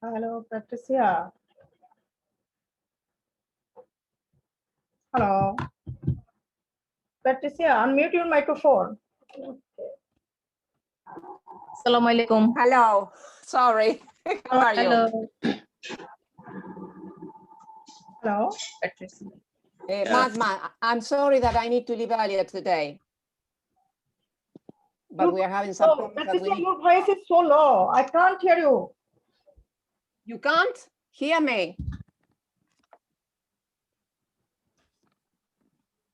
Hello, Patricia. Hello. Patricia, unmute your microphone. Assalamualaikum. Hello. Sorry. How are you? Hello. Hello. Patricia. Madma, I'm sorry that I need to leave earlier today. But we are having some Oh, problems that we Patricia, need. your voice is so low. I can't hear you. You can't hear me.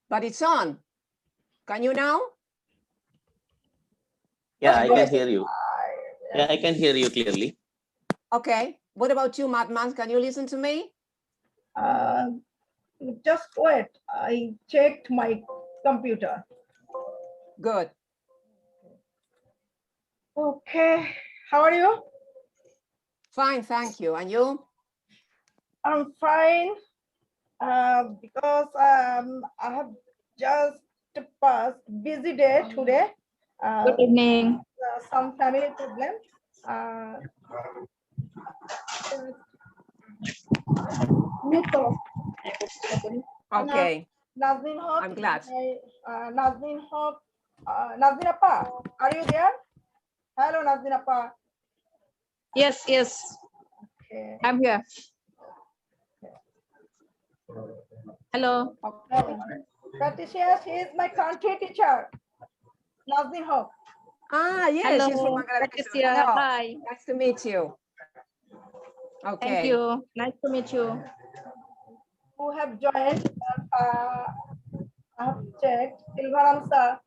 But it's on. Can you now? Yeah, I Good. can hear you. Yeah, I can hear you clearly. Okay. What about you, Madman? Can you listen to me? Just wait. I checked my computer. Good. Okay. How are you? Fine, thank you. And you? I'm fine. Because I have just passed busy day today. Good evening. Some family problem. Okay. Nazneen Haq. I'm glad. Nazneen Haq. Nazneen Appa, are you there? Hello, Nazneen Appa. Yes, yes. Okay. I'm here. Hello. Patricia, she is my country teacher. Nazneen Haq. Ah, yes, she's from Hello, Bangladesh. Patricia. Hello. Hi. Nice to meet you. Okay. Thank you. Nice to meet you. Who have joined? I have checked. Silvaram sir.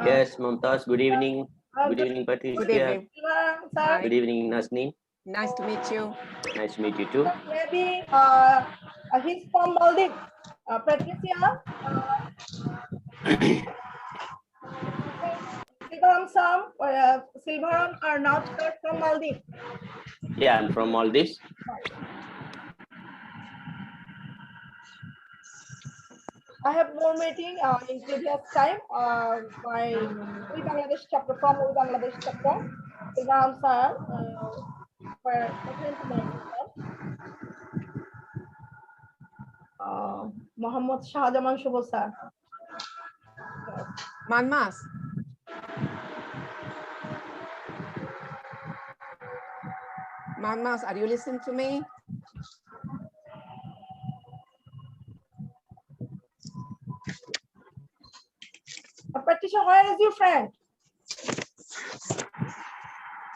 Yes, Mumtaz, good evening. Good evening, Good Patricia. evening. Silvaram sir. Hi. Good evening, Nazneen. Nice to meet you. Nice to meet you too. Maybe he's from Maldives. Patricia. Silvaram are not from Maldives. Yeah, I'm from Maldives. I have more meeting in previous time. My We Bangladesh chapter from We Bangladesh chapter. Silvaram sir were attend to my meeting. Mohammad Shahjaman Shubho sir. Manmas. Manmas, are you listening to me? Patricia, where is your friend?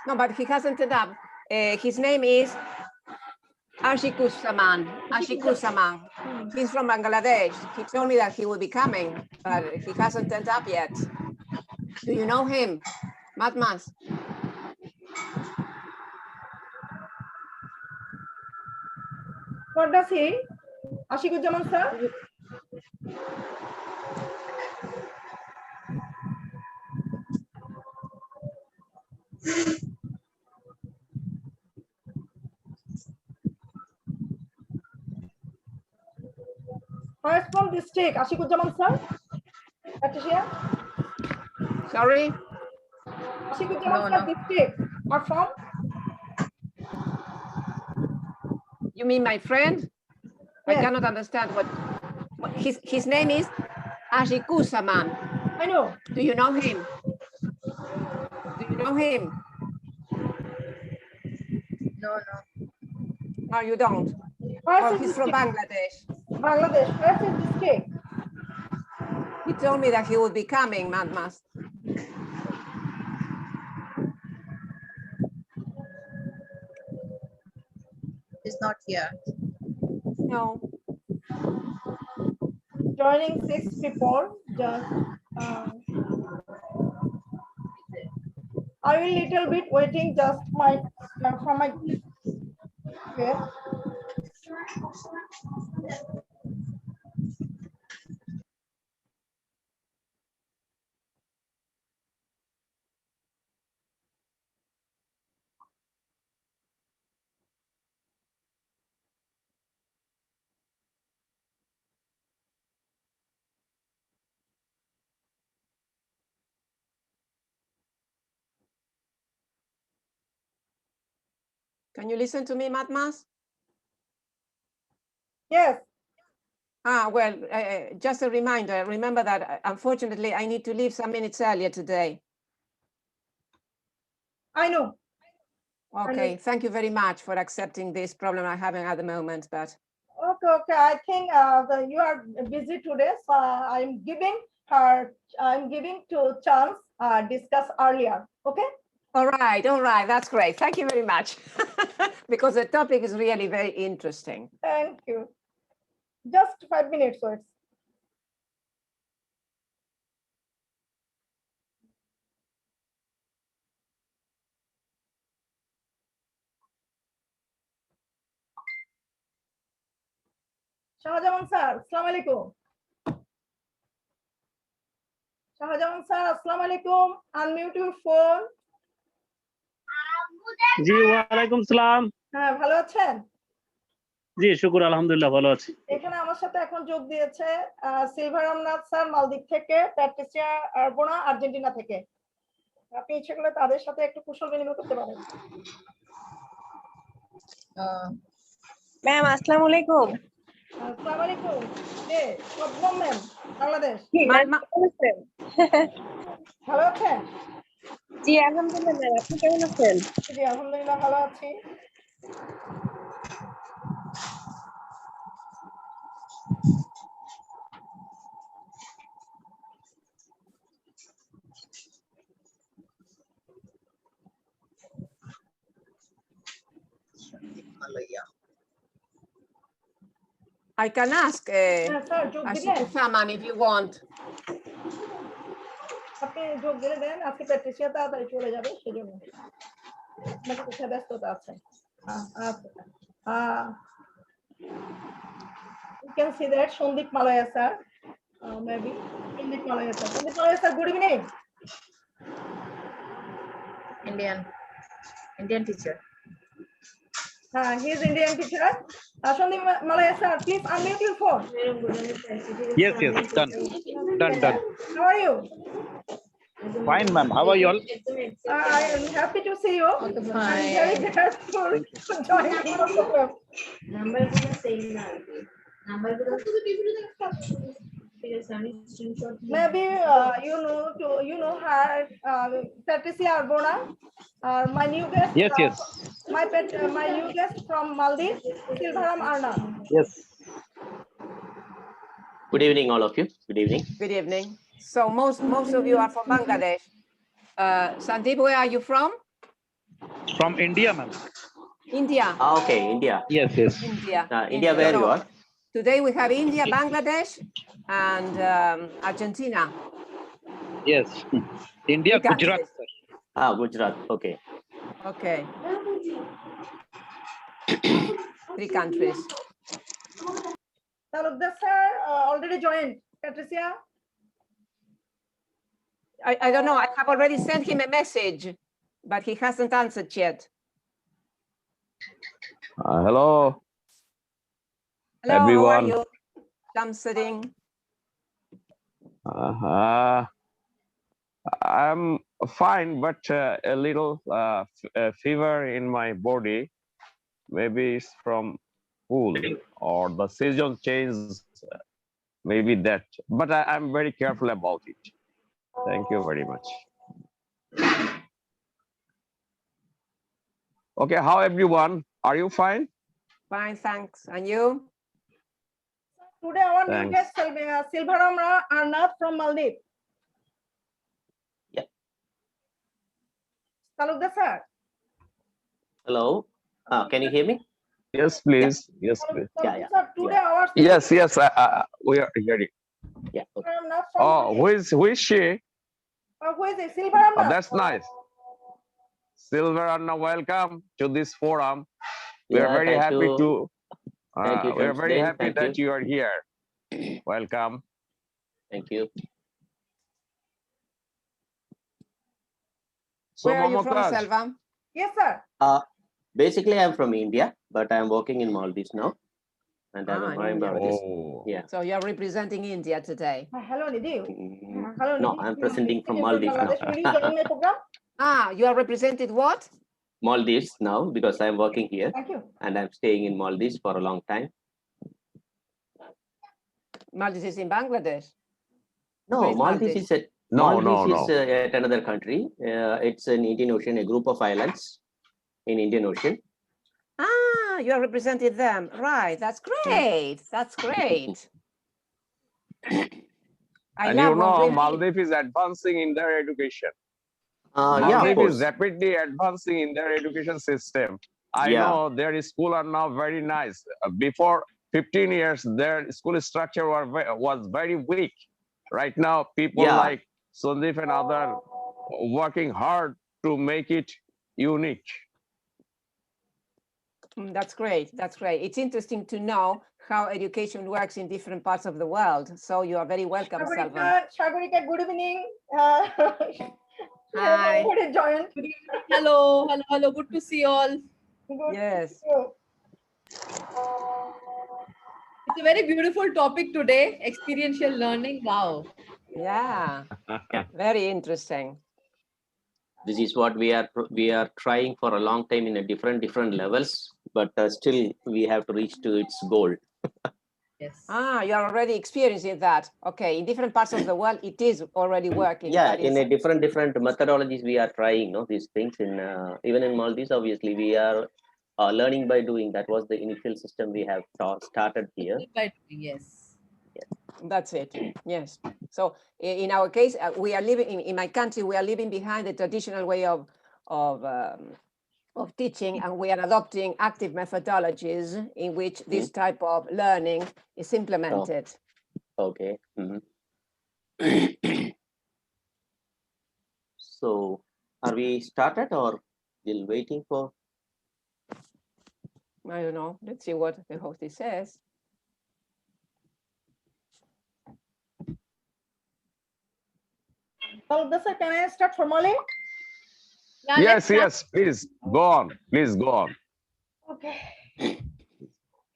No, but he hasn't turned up. His name is Ashikusaman. Ashikusaman. He's from Bangladesh. He told me that he will be coming, but he hasn't turned up yet. Do you know him? Matmas? What does he? Ashikujaman sir? Where is from district? Ashikujaman sir? Patricia? Sorry? Ashikujaman No, sir no. district. Or from? You mean my friend? I Yes. cannot understand what his name is Ashikusaman. I know. Do you know him? Do you know him? No, no. No, you don't. Where Well, is his he's from district? Bangladesh. Bangladesh. Where is his district? He told me that he would be coming, Matmas. It's not here. No. Joining 6 people. Just I will little bit waiting just my from my okay. Can you listen to me, Matmas? Yes. Well, just a reminder, remember that unfortunately I need to leave some minutes earlier today. I know. Okay, thank you very much for accepting this problem I'm having at the moment, but. Okay. I think you are busy today, so I'm giving to chance discuss earlier. Okay. All right, that's great. Thank you very much. Because the topic is really very interesting. Thank you. Just 5 minutes, words. Shahjahan sir, Assalamu alaikum. Shahjahan sir, Assalamu alaikum. Unmute your phone. জি ওয়ালাইকুম সালাম। হ্যাঁ, ভালো আছেন? জি শুকুর আলহামদুলিল্লাহ ভালো আছি। এখানে আমার সাথে এখন যোগ দিয়েছে সিলভার রামনাথ স্যার মালদ্বীপ থেকে, প্যাট্রিসিয়া আরবোনা আর্জেন্টিনা থেকে। আপনি ইচ্ছে করলে তাদের সাথে একটু কুশল বিনিময় করতে পারেন। ম্যাম আসসালামু আলাইকুম। আসসালামু আলাইকুম। কে? শবনম ম্যাম, বাংলাদেশ। ভালো আছেন? জি আলহামদুলিল্লাহ ম্যাম, আপনি কেমন আছেন? জি আলহামদুলিল্লাহ ভালো আছি। I can ask Saman if you want. আপনি যোগ দিলে দেন, আজকে প্যাট্রিসিয়া তাড়াতাড়ি চলে যাবে সেজন্য। নাকি কোথায় ব্যস্ততা আছে? You can see that Shondip Malaya sir, maybe Shondip Malaya sir. Shondip Malaya sir, good evening. Indian teacher. He is Indian teacher. Shondip Malaya sir, please unmute your phone. Yes, done. How are you? Fine ma'am, how are you all? I am happy to see you. I'm very grateful for joining the program. Maybe you know her, Patricia Arbona, my new guest. Yes. My new guest from Maldives, Silvaram Arna. Yes. Good evening, all of you. Good evening. Good evening. So most of you are from Bangladesh. Sandeep, where are you from? From India, ma'am. India. Okay, India. Yes. India. India, where you are? Today we have India, Bangladesh, and Argentina. Yes. India, Gujarat. Gujarat. Okay. Okay. 3 countries. Talukdar sir already joined. Patricia? I don't know. I have already sent him a message, but he hasn't answered yet. Hello. Hello, everyone. How are you? Shamsuddin. I'm fine, but a little fever in my body. Maybe it's from pool or the season change. Maybe that. But I'm very careful about it. Thank you very much. Okay, how everyone? Are you fine? Fine, thanks. And you? Today our new Thanks. guest Silvaram Arnath from Maldives. Yeah. Talukdar sir. Hello. Can you hear me? Yes, please. Yes, please. Yeah. Sir, today our Yes. We are hearing. Yeah. Okay. Arnath from Oh, Maldives. who is she? Who is it? Silvaram Oh, that's nice. Silver Anna, welcome to this forum. We are very happy to. Thank you. We are very happy Thank that you are here. Welcome. Thank you. So, Where are you from, Mamutaz, Selva? Yes, sir. Basically, I'm from India, but I'm working in Maldives now, and I'm a marine India. biologist. Oh. Yeah. So you're representing India today. Hello, Nidhi. No, I'm presenting from Maldives now. Will you join my program? You are represented what? Maldives now because I'm working here Thank you. and I'm staying in Maldives for a long time. Maldives is in Bangladesh. No, Where is Maldives is at No, Maldives no, is no. at another country. It's an Indian Ocean, a group of islands in Indian Ocean. Ah, you are representing them. Right. That's great. That's great. I And love you know, Mozambique. Maldives is advancing in their education. Yeah, of Maldives is course. rapidly advancing in their education system. I Yeah. know their school are now very nice. Before 15 years, their school structure was very weak. Right now, people Yeah. like Sandeep and other working hard to make it unique. That's great. That's great. It's interesting to know how education works in different parts of the world. So you are very welcome, Salvan. Shagorika, good evening. Hi. Everybody joined. Hello, hello, hello. Good to see you all. Good. Yes. It's a very beautiful topic today. Experiential learning. Wow. Yeah. Yeah. Very interesting. This is what we are trying for a long time in a different levels, but still we have to reach to its goal. Yes. Ah, you are already experiencing that. Okay, in different parts of the world, it is already working. Yeah, but in a it's- different methodologies we are trying, no, these things in even in Maldives. Obviously, we are learning by doing. That was the initial system we have started here. Yes. That's it. Yes. So in our case, we are living in my country. We are living behind the traditional way of teaching, and we are adopting active methodologies in which this type of learning is implemented. Okay. So, are we started or still waiting for? I don't know. Let's see what the host says. Sir, can I start formally? Yeah, Yes, yes, please go on. Please go on. Okay.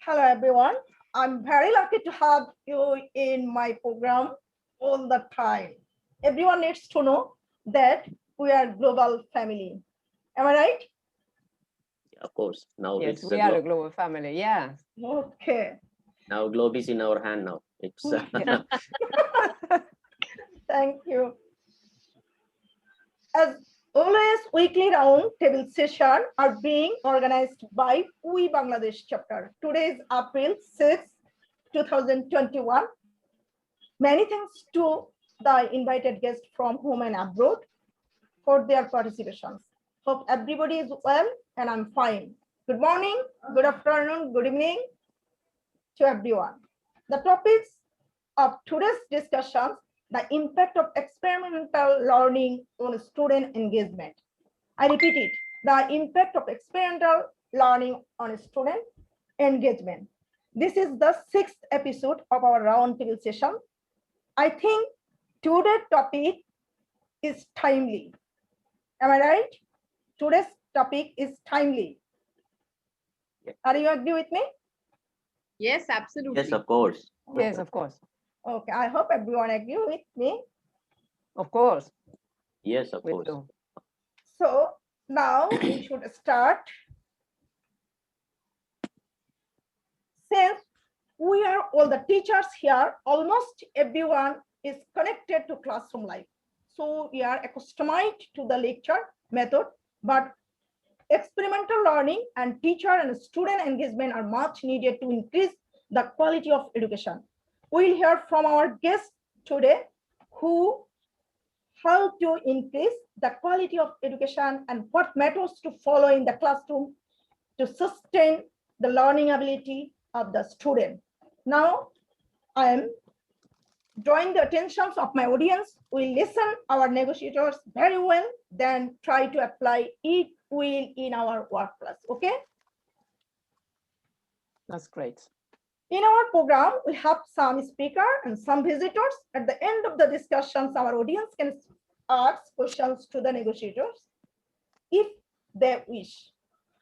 Hello, everyone. I'm very lucky to have you in my program all the time. Everyone needs to know that we are global family. Am I right? Of course. Now Yes, it's we are a global family. Yeah. Okay. now globe is in our hand now. It's Thank you. As always, weekly round table sessions are being organized by We Bangladesh chapter. Today is April 6, 2021. Many thanks to the invited guests from home and abroad for their participations. Hope everybody is well and I'm fine. Good morning, good afternoon, good evening to everyone. The topics of today's discussions, the impact of experimental learning on student engagement. I repeat it, the impact of experiential learning on student engagement. This is the 6th episode of our roundtable session. I think today's topic is timely. Am I right? Today's topic is timely. Are you agree with me? Yes, absolutely. yes, of course. Yes, of course. Okay, I hope everyone agree with me. Of course. Yes, of We course. do. So now we should start. Since we are all the teachers here, almost everyone is connected to classroom life. So we are accustomed to the lecture method, but experimental learning and teacher and student engagement are much needed to increase the quality of education. We'll hear from our guests today who how to increase the quality of education and what methods to follow in the classroom to sustain the learning ability of the student. Now, I am drawing the attentions of my audience. We listen our negotiators very well, then try to apply it will in our workplace, okay? That's great. In our program, we have some speaker and some visitors. At the end of the discussions, our audience can ask questions to the negotiators if they wish.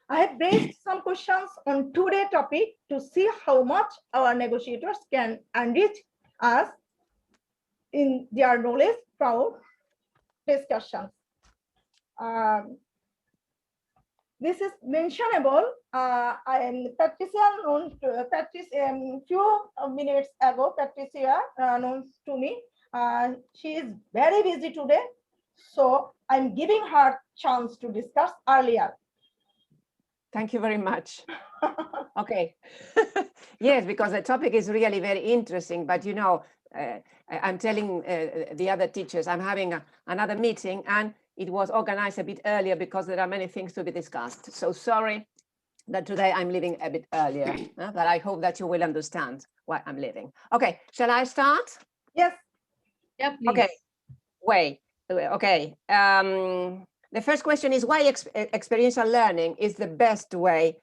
I have raised some questions on today's topic to see how much our negotiators can enrich us in their knowledge from discussions. this is mentionable. Patricia known to Patricia few minutes ago. Patricia knows to me. She is very busy today, so I'm giving her chance to discuss earlier. Thank you very much. Okay. Yes, because the topic is really very interesting, but you know, I'm telling the other teachers, I'm having another meeting and it was organized a bit earlier because there are many things to be discussed. So sorry that today I'm leaving a bit earlier, but I hope that you will understand why I'm leaving. Okay, shall I start? Yes. Yeah, please. Okay, wait, okay. The first question is why experiential learning is the best way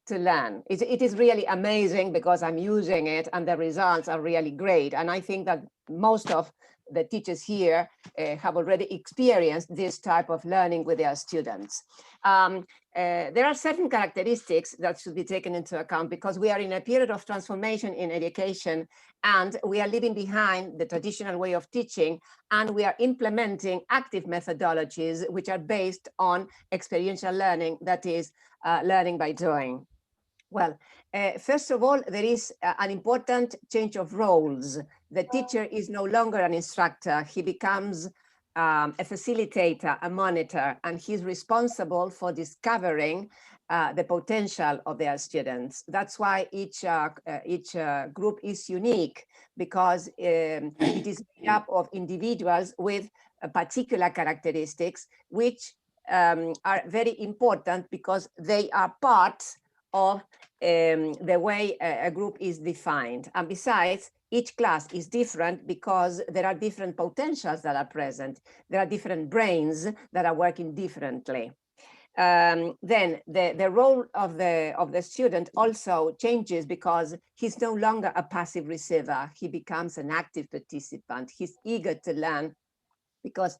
to learn. It is really amazing because I'm using it and the results are really great. And I think that most of the teachers here have already experienced this type of learning with their students. There are certain characteristics that should be taken into account because we are in a period of transformation in education and we are leaving behind the traditional way of teaching and we are implementing active methodologies which are based on experiential learning, that is learning by doing. Well, first of all, there is an important change of roles. The teacher is no longer an instructor. He becomes a facilitator, a monitor, and he's responsible for discovering the potential of their students. That's why each group is unique because it is made up of individuals with particular characteristics, which are very important because they are part of the way a group is defined. And besides, each class is different because there are different potentials that are present. There are different brains that are working differently. Then the role of the student also changes because he's no longer a passive receiver. He becomes an active participant. He's eager to learn because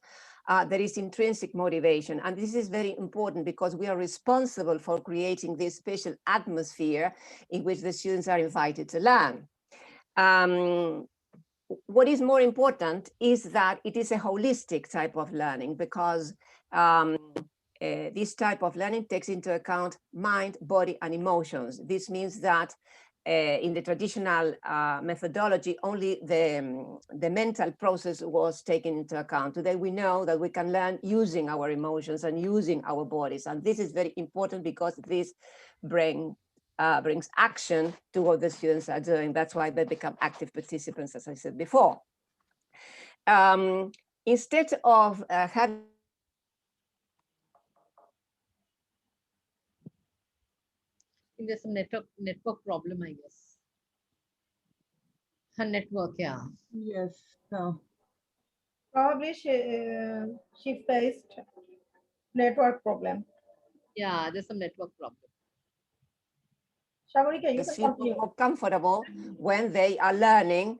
there is intrinsic motivation. And this is very important because we are responsible for creating this special atmosphere in which the students are invited to learn. What is more important is that it is a holistic type of learning because this type of learning takes into account mind, body, and emotions. This means that in the traditional methodology, only the mental process was taken into account. Today, we know that we can learn using our emotions and using our bodies. And this is very important because this brings action to what the students are doing. That's why they become active participants, as I said before. Instead of having There's some network problem, I guess. Her network, yeah. Yes. No. Probably she faced network problem. Yeah, there's some network problem. Shagarika, you can feel continue. more comfortable when they are learning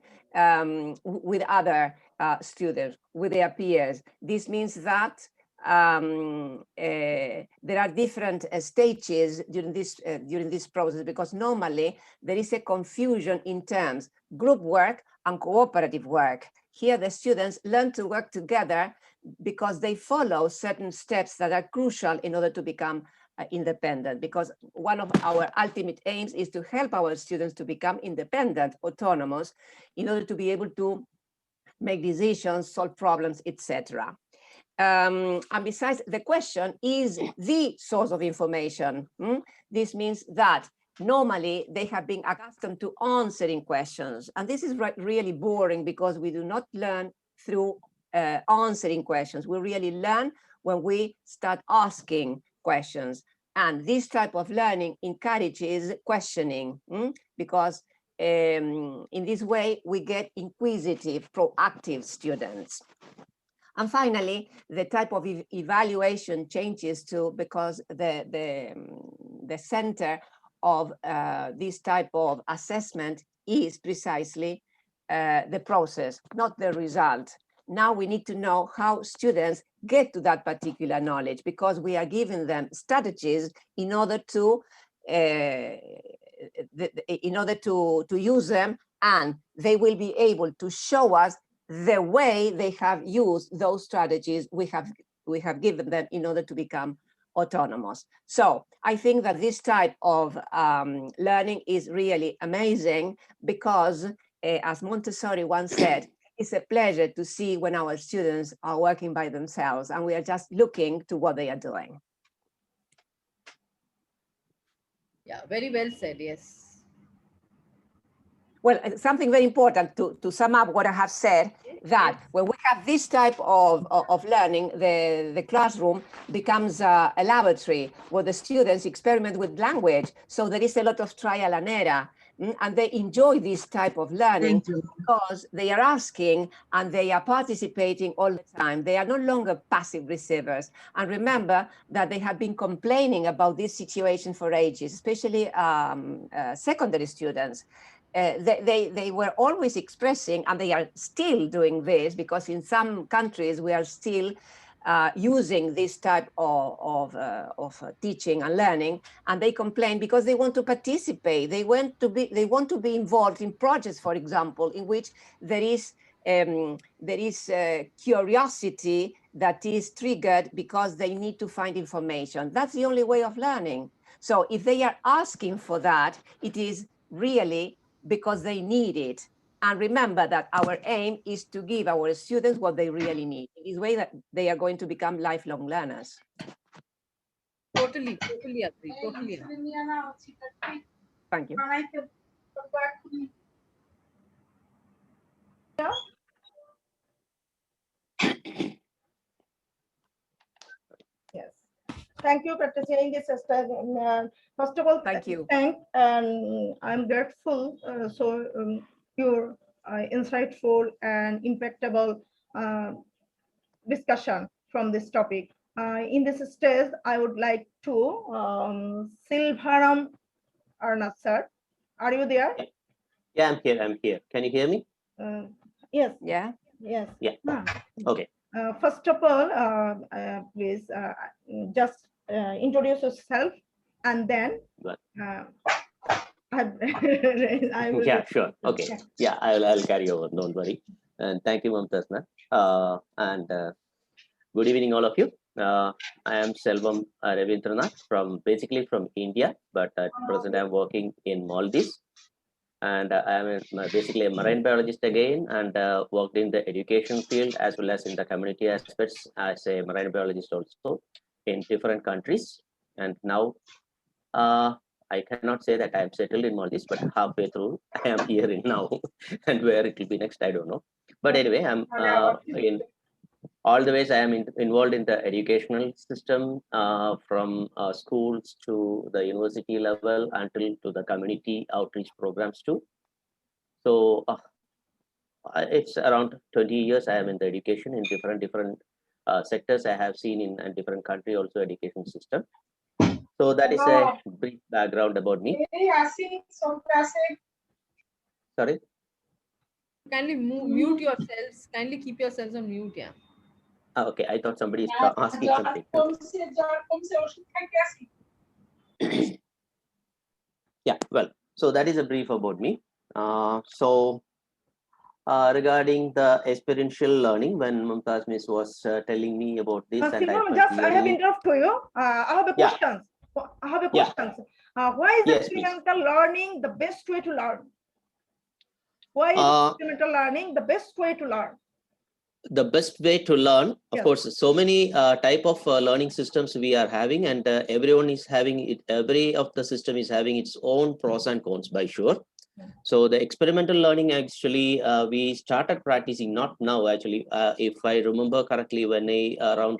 with other students, with their peers. This means that there are different stages during this process because normally there is a confusion in terms group work and cooperative work. Here the students learn to work together because they follow certain steps that are crucial in order to become independent, because one of our ultimate aims is to help our students to become independent, autonomous, in order to be able to make decisions, solve problems, etc. And besides, the question is the source of information. This means that normally they have been accustomed to answering questions. And this is really boring because we do not learn through answering questions. We really learn when we start asking questions. And this type of learning encourages questioning because in this way we get inquisitive, proactive students. And finally, the type of evaluation changes too because the center of this type of assessment is precisely the process, not the result. Now we need to know how students get to that particular knowledge because we are giving them strategies in order to use them, and they will be able to show us the way they have used those strategies we have given them in order to become autonomous. So I think that this type of learning is really amazing because, as Montessori once said, it's a pleasure to see when our students are working by themselves and we are just looking to what they are doing. Yeah, very well said. Yes. Well, something very important to sum up what I have said, that when we have this type of learning, the classroom becomes a laboratory where the students experiment with language. So there is a lot of trial and error. And they enjoy this type of learning because they are asking and they are participating all the time. They are no longer passive receivers. And remember that they have been complaining about this situation for ages, especially secondary students. They were always expressing, and they are still doing this, because in some countries we are still using this type of teaching and learning, and they complain because they want to participate. They want to be involved in projects, for example, in which there is curiosity that is triggered because they need to find information. That's the only way of learning. So if they are asking for that, it is really because they need it. And remember that our aim is to give our students what they really need. In this way that they are going to become lifelong learners. Totally agree. Totally agree. Thank you. Yes. Thank you for sharing this, sister. First of all, Thank you. And I'm grateful. Your insightful and impactable discussion from this topic. In this stage, I would like to Silvaram Arnath sir. Are you there? Yeah, I'm here. I'm here. Can you hear me? Yes. Yeah. Yes. Yeah. Okay. First of all, please just introduce yourself, and then I will. Yeah, sure. Okay. Yeah, I'll carry over. Don't worry. And thank you, Mamtasna. Good evening, all of you. I am Selvam Ravindranath basically from India, but at present I'm working in Maldives. And I am basically a marine biologist again, and worked in the education field as well as in the community aspects as a marine biologist also in different countries. And now I cannot say that I am settled in Maldives, but halfway through I am here in now, and where it will be next, I don't know. But anyway, I'm in all the ways I am involved in the educational system, from schools to the university level until to the community outreach programs too. So it's around 20 years I am in the education in different sectors. I have seen in a different country also education system. So that is a brief background about me. Sorry. Kindly mute yourselves. Kindly keep yourselves on mute. Yeah. Okay, I thought somebody is asking something. Yeah, well, so that is a brief about me. Regarding the experiential learning, when Mumtaz Miss was telling me about this, and I have interrupted you. I have a question. I have a question. Why is experiential learning the best way to learn? Why is experiential learning the best way to learn? The best way to learn, of course, so many type of learning systems we are having, and everyone is having it. Every of the system is having its own pros and cons, by sure. So the experimental learning, actually, we started practicing not now, actually, if I remember correctly, when around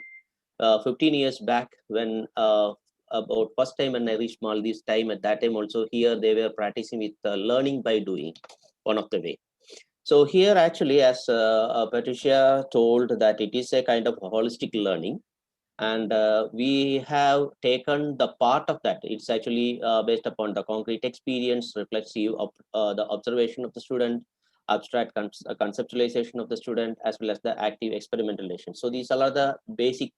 15 years back, when about first time when I reached Maldives time, at that time also here they were practicing with learning by doing, one of the way. So here actually, as Patricia told, that it is a kind of holistic learning, and we have taken the part of that. It's actually based upon the concrete experience, reflexive of the observation of the student, abstract conceptualization of the student, as well as the active experimentation. So these are the basic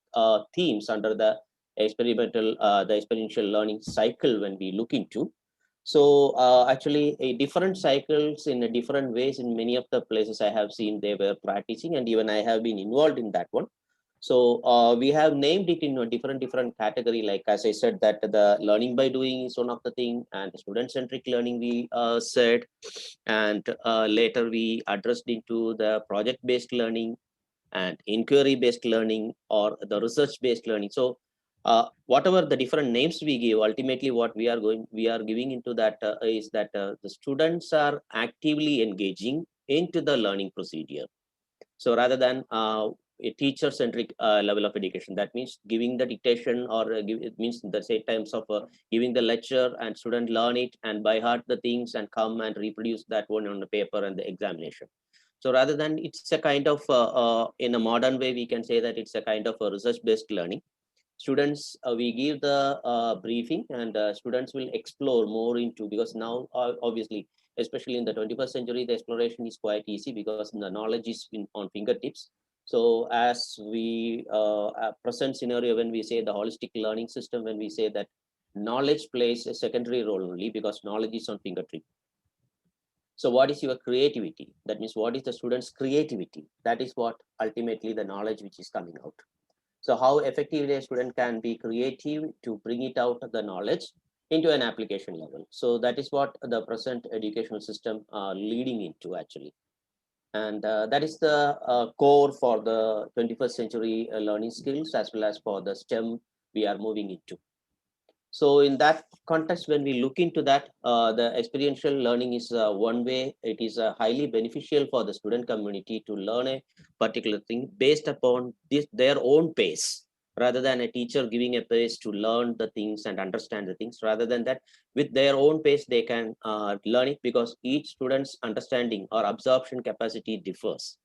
themes under the experiential learning cycle when we look into. So actually, different cycles in different ways in many of the places I have seen they were practicing, and even I have been involved in that one. So we have named it in a different category. Like as I said, that the learning by doing is one of the thing, and student-centric learning we said, and later we addressed into the project-based learning and inquiry-based learning or the research-based learning. So whatever the different names we give, ultimately what we are giving into that is that the students are actively engaging into the learning procedure. So rather than a teacher-centric level of education, that means giving the dictation or it means the same times of giving the lecture and student learn it and by heart the things and come and reproduce that one on the paper and the examination. So rather than it's a kind of in a modern way, we can say that it's a kind of a research-based learning. Students, we give the briefing and students will explore more into, because now obviously, especially in the 21st century, the exploration is quite easy because the knowledge is on fingertips. So as we present scenario, when we say the holistic learning system, when we say that knowledge plays a secondary role only because knowledge is on fingertip. So what is your creativity? That means what is the student's creativity? That is what ultimately the knowledge which is coming out. So how effectively a student can be creative to bring it out of the knowledge into an application level. So that is what the present educational system are leading into actually. And that is the core for the 21st century learning skills as well as for the STEM we are moving into. So in that context, when we look into that, the experiential learning is one way. It is highly beneficial for the student community to learn a particular thing based upon their own pace, rather than a teacher giving a pace to learn the things and understand the things. Rather than that, with their own pace, they can learn it because each student's understanding or absorption capacity differs.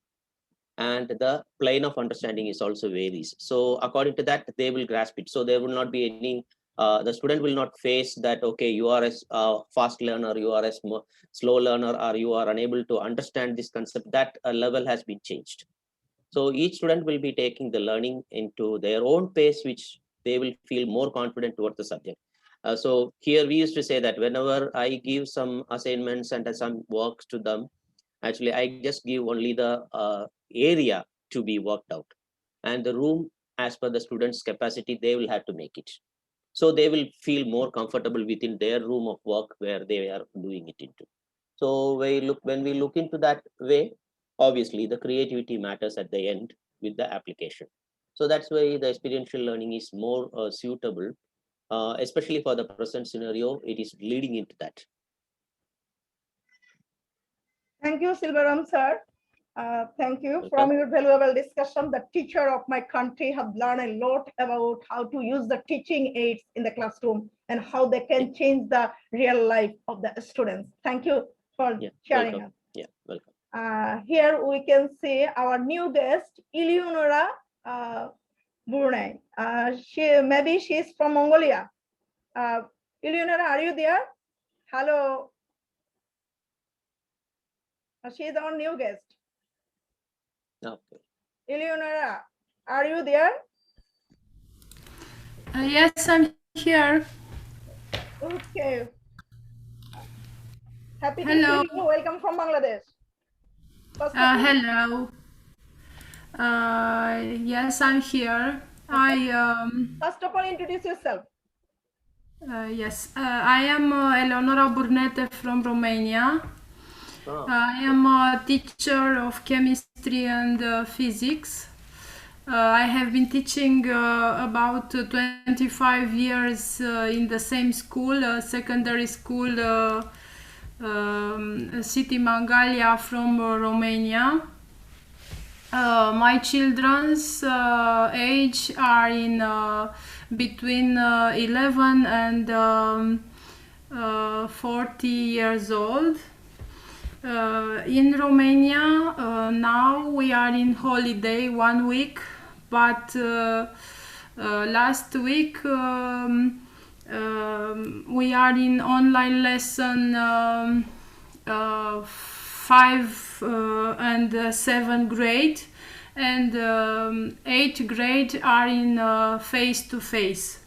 And the plane of understanding is also varies. So according to that, they will grasp it. So there will not be any the student will not face that, okay, you are a fast learner, you are a slow learner, or you are unable to understand this concept. That level has been changed. So each student will be taking the learning into their own pace, which they will feel more confident towards the subject. So here we used to say that whenever I give some assignments and some works to them, actually I just give only the area to be worked out, and the room as per the student's capacity, they will have to make it. So they will feel more comfortable within their room of work where they are doing it into. So when we look into that way, obviously the creativity matters at the end with the application. So that's why the experiential learning is more suitable, especially for the present scenario. It is leading into that. Thank you, Silvaram sir. Thank you. From your valuable discussion, the teacher of my country have learned a lot about how to use the teaching aids in the classroom and how they can change the real life of the students. Thank you for sharing. Welcome. Yeah, welcome. Here we can see our new guest, Eleonora Brunei. She's from Mongolia. Eleonora, are you there? Hello. She is our new guest. Okay. Eleonora, are you there? Yes, I'm here. Okay. Happy to Hello. see you. Welcome from Bangladesh. Hello. Yes, I'm here. First of all, introduce yourself. Yes, I am Eleonora Burnete from Romania. I am a teacher of chemistry and physics. I have been teaching about 25 years in the same school, secondary school, city Mangalia from Romania. My children's age are in between 11 and 40 years old. In Romania, now we are in holiday 1 week, but last week we are in online lesson 5 and 7 grade, and 8th grade are in face-to-face.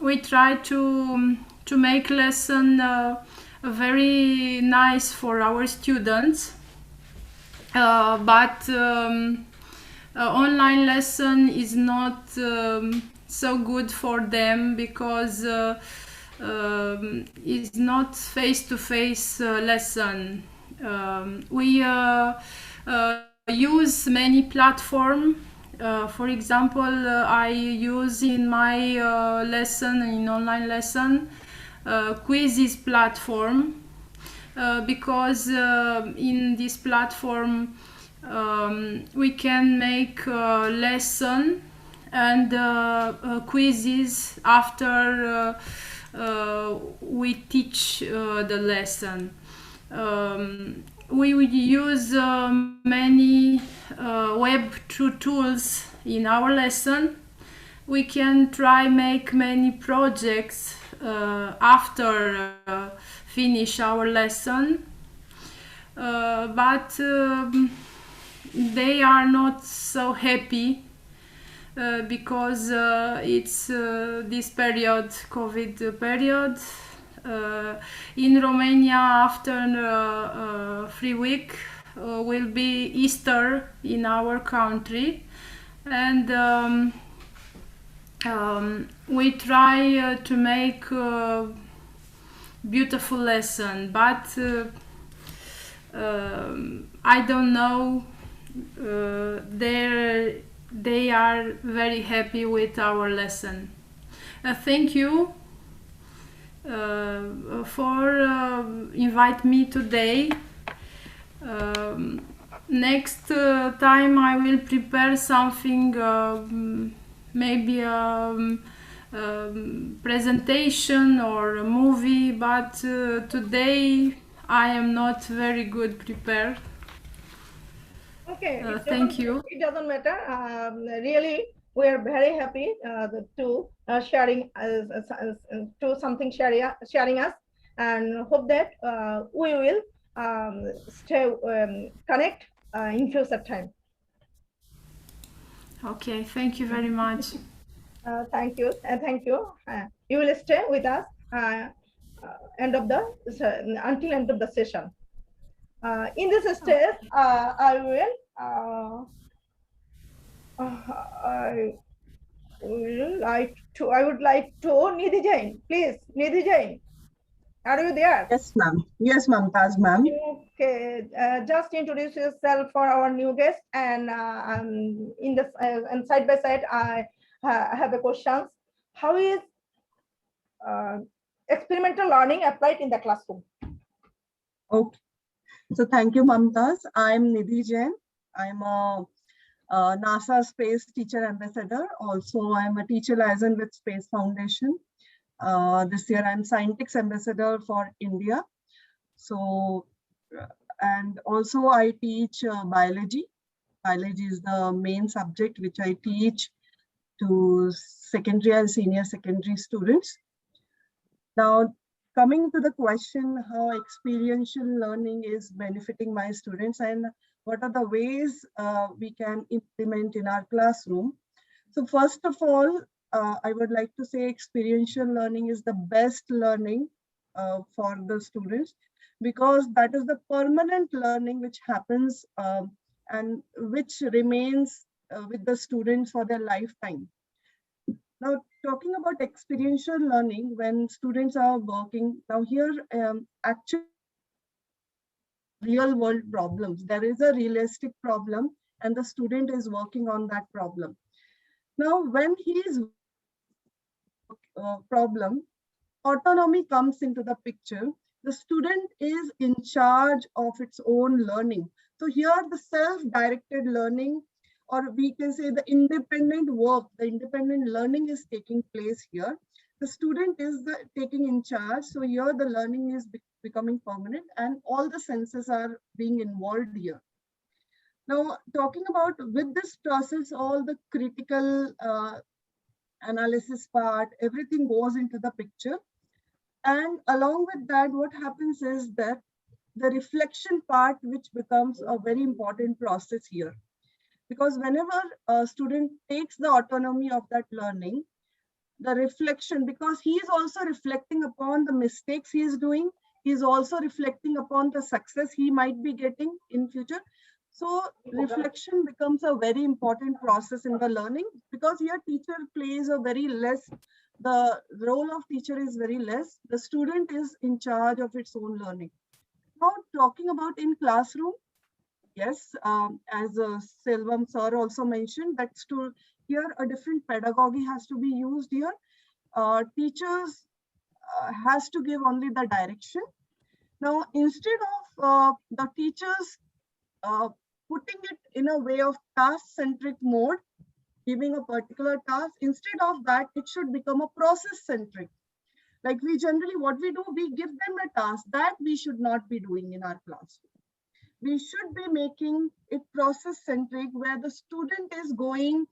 We try to make lesson very nice for our students, but online lesson is not so good for them because it's not face-to-face lesson. We use many platforms. For example, I use in my lesson, in online lesson, quizzes platform because in this platform we can make lesson and quizzes after we teach the lesson. We will use many web tools in our lesson. We can try make many projects after finish our lesson, but they are not so happy because it's this period, COVID period. In Romania, after 3 weeks, will be Easter in our country, and we try to make beautiful lesson, but I don't know. They are very happy with our lesson. Thank you for invite me today. Next time I will prepare something, maybe a presentation or a movie, but today I am not very good prepared. Okay, thank you. It doesn't matter. Really, we are very happy to sharing to something sharing us, and hope that we will stay connect in future time. Okay, thank you very much. Thank you, thank you. You will stay with us until end of the session. In this stage, I would like to Nidhi Jain. Please, Nidhi Jain, are you there? Yes, ma'am. Yes, Mamtaz, ma'am. Okay, just introduce yourself for our new guest, and in this and side by side, I have a question. How is experimental learning applied in the classroom? Okay. So thank you, Mamtaz. I'm Nidhi Jain. I'm a NASA Space Teacher Ambassador. Also, I'm a teacher liaison with Space Foundation. This year, I'm Scientix Ambassador for India. So, and also I teach biology. Biology is the main subject which I teach to secondary and senior secondary students. Now, coming to the question, how experiential learning is benefiting my students and what are the ways we can implement in our classroom. So first of all, I would like to say experiential learning is the best learning for the students, because that is the permanent learning which happens and which remains with the students for their lifetime. Now, talking about experiential learning, when students are working, now here actually real world problems. There is a realistic problem and the student is working on that problem. Now, when he is problem, autonomy comes into the picture. The student is in charge of its own learning. So here the self-directed learning, or we can say the independent work, the independent learning is taking place here. The student is taking in charge. So here the learning is becoming permanent and all the senses are being involved here. Now, talking about with this process, all the critical analysis part, everything goes into the picture. And along with that, what happens is that the reflection part, which becomes a very important process here. Because whenever a student takes the autonomy of that learning, the reflection, because he is also reflecting upon the mistakes he is doing, he is also reflecting upon the success he might be getting in future. So reflection becomes a very important process in the learning, because here teacher plays a very less, the role of teacher is very less. The student is in charge of its own learning. Now talking about in classroom, yes, as Selvam sir also mentioned, that here a different pedagogy has to be used here. Teachers has to give only the direction. Now, instead of the teachers uh, putting it in a way of task-centric mode, giving a particular task, instead of that, it should become a process-centric. Like we generally, what we do, we give them a task that we should not be doing in our classroom. We should be making it process-centric, where the student is going,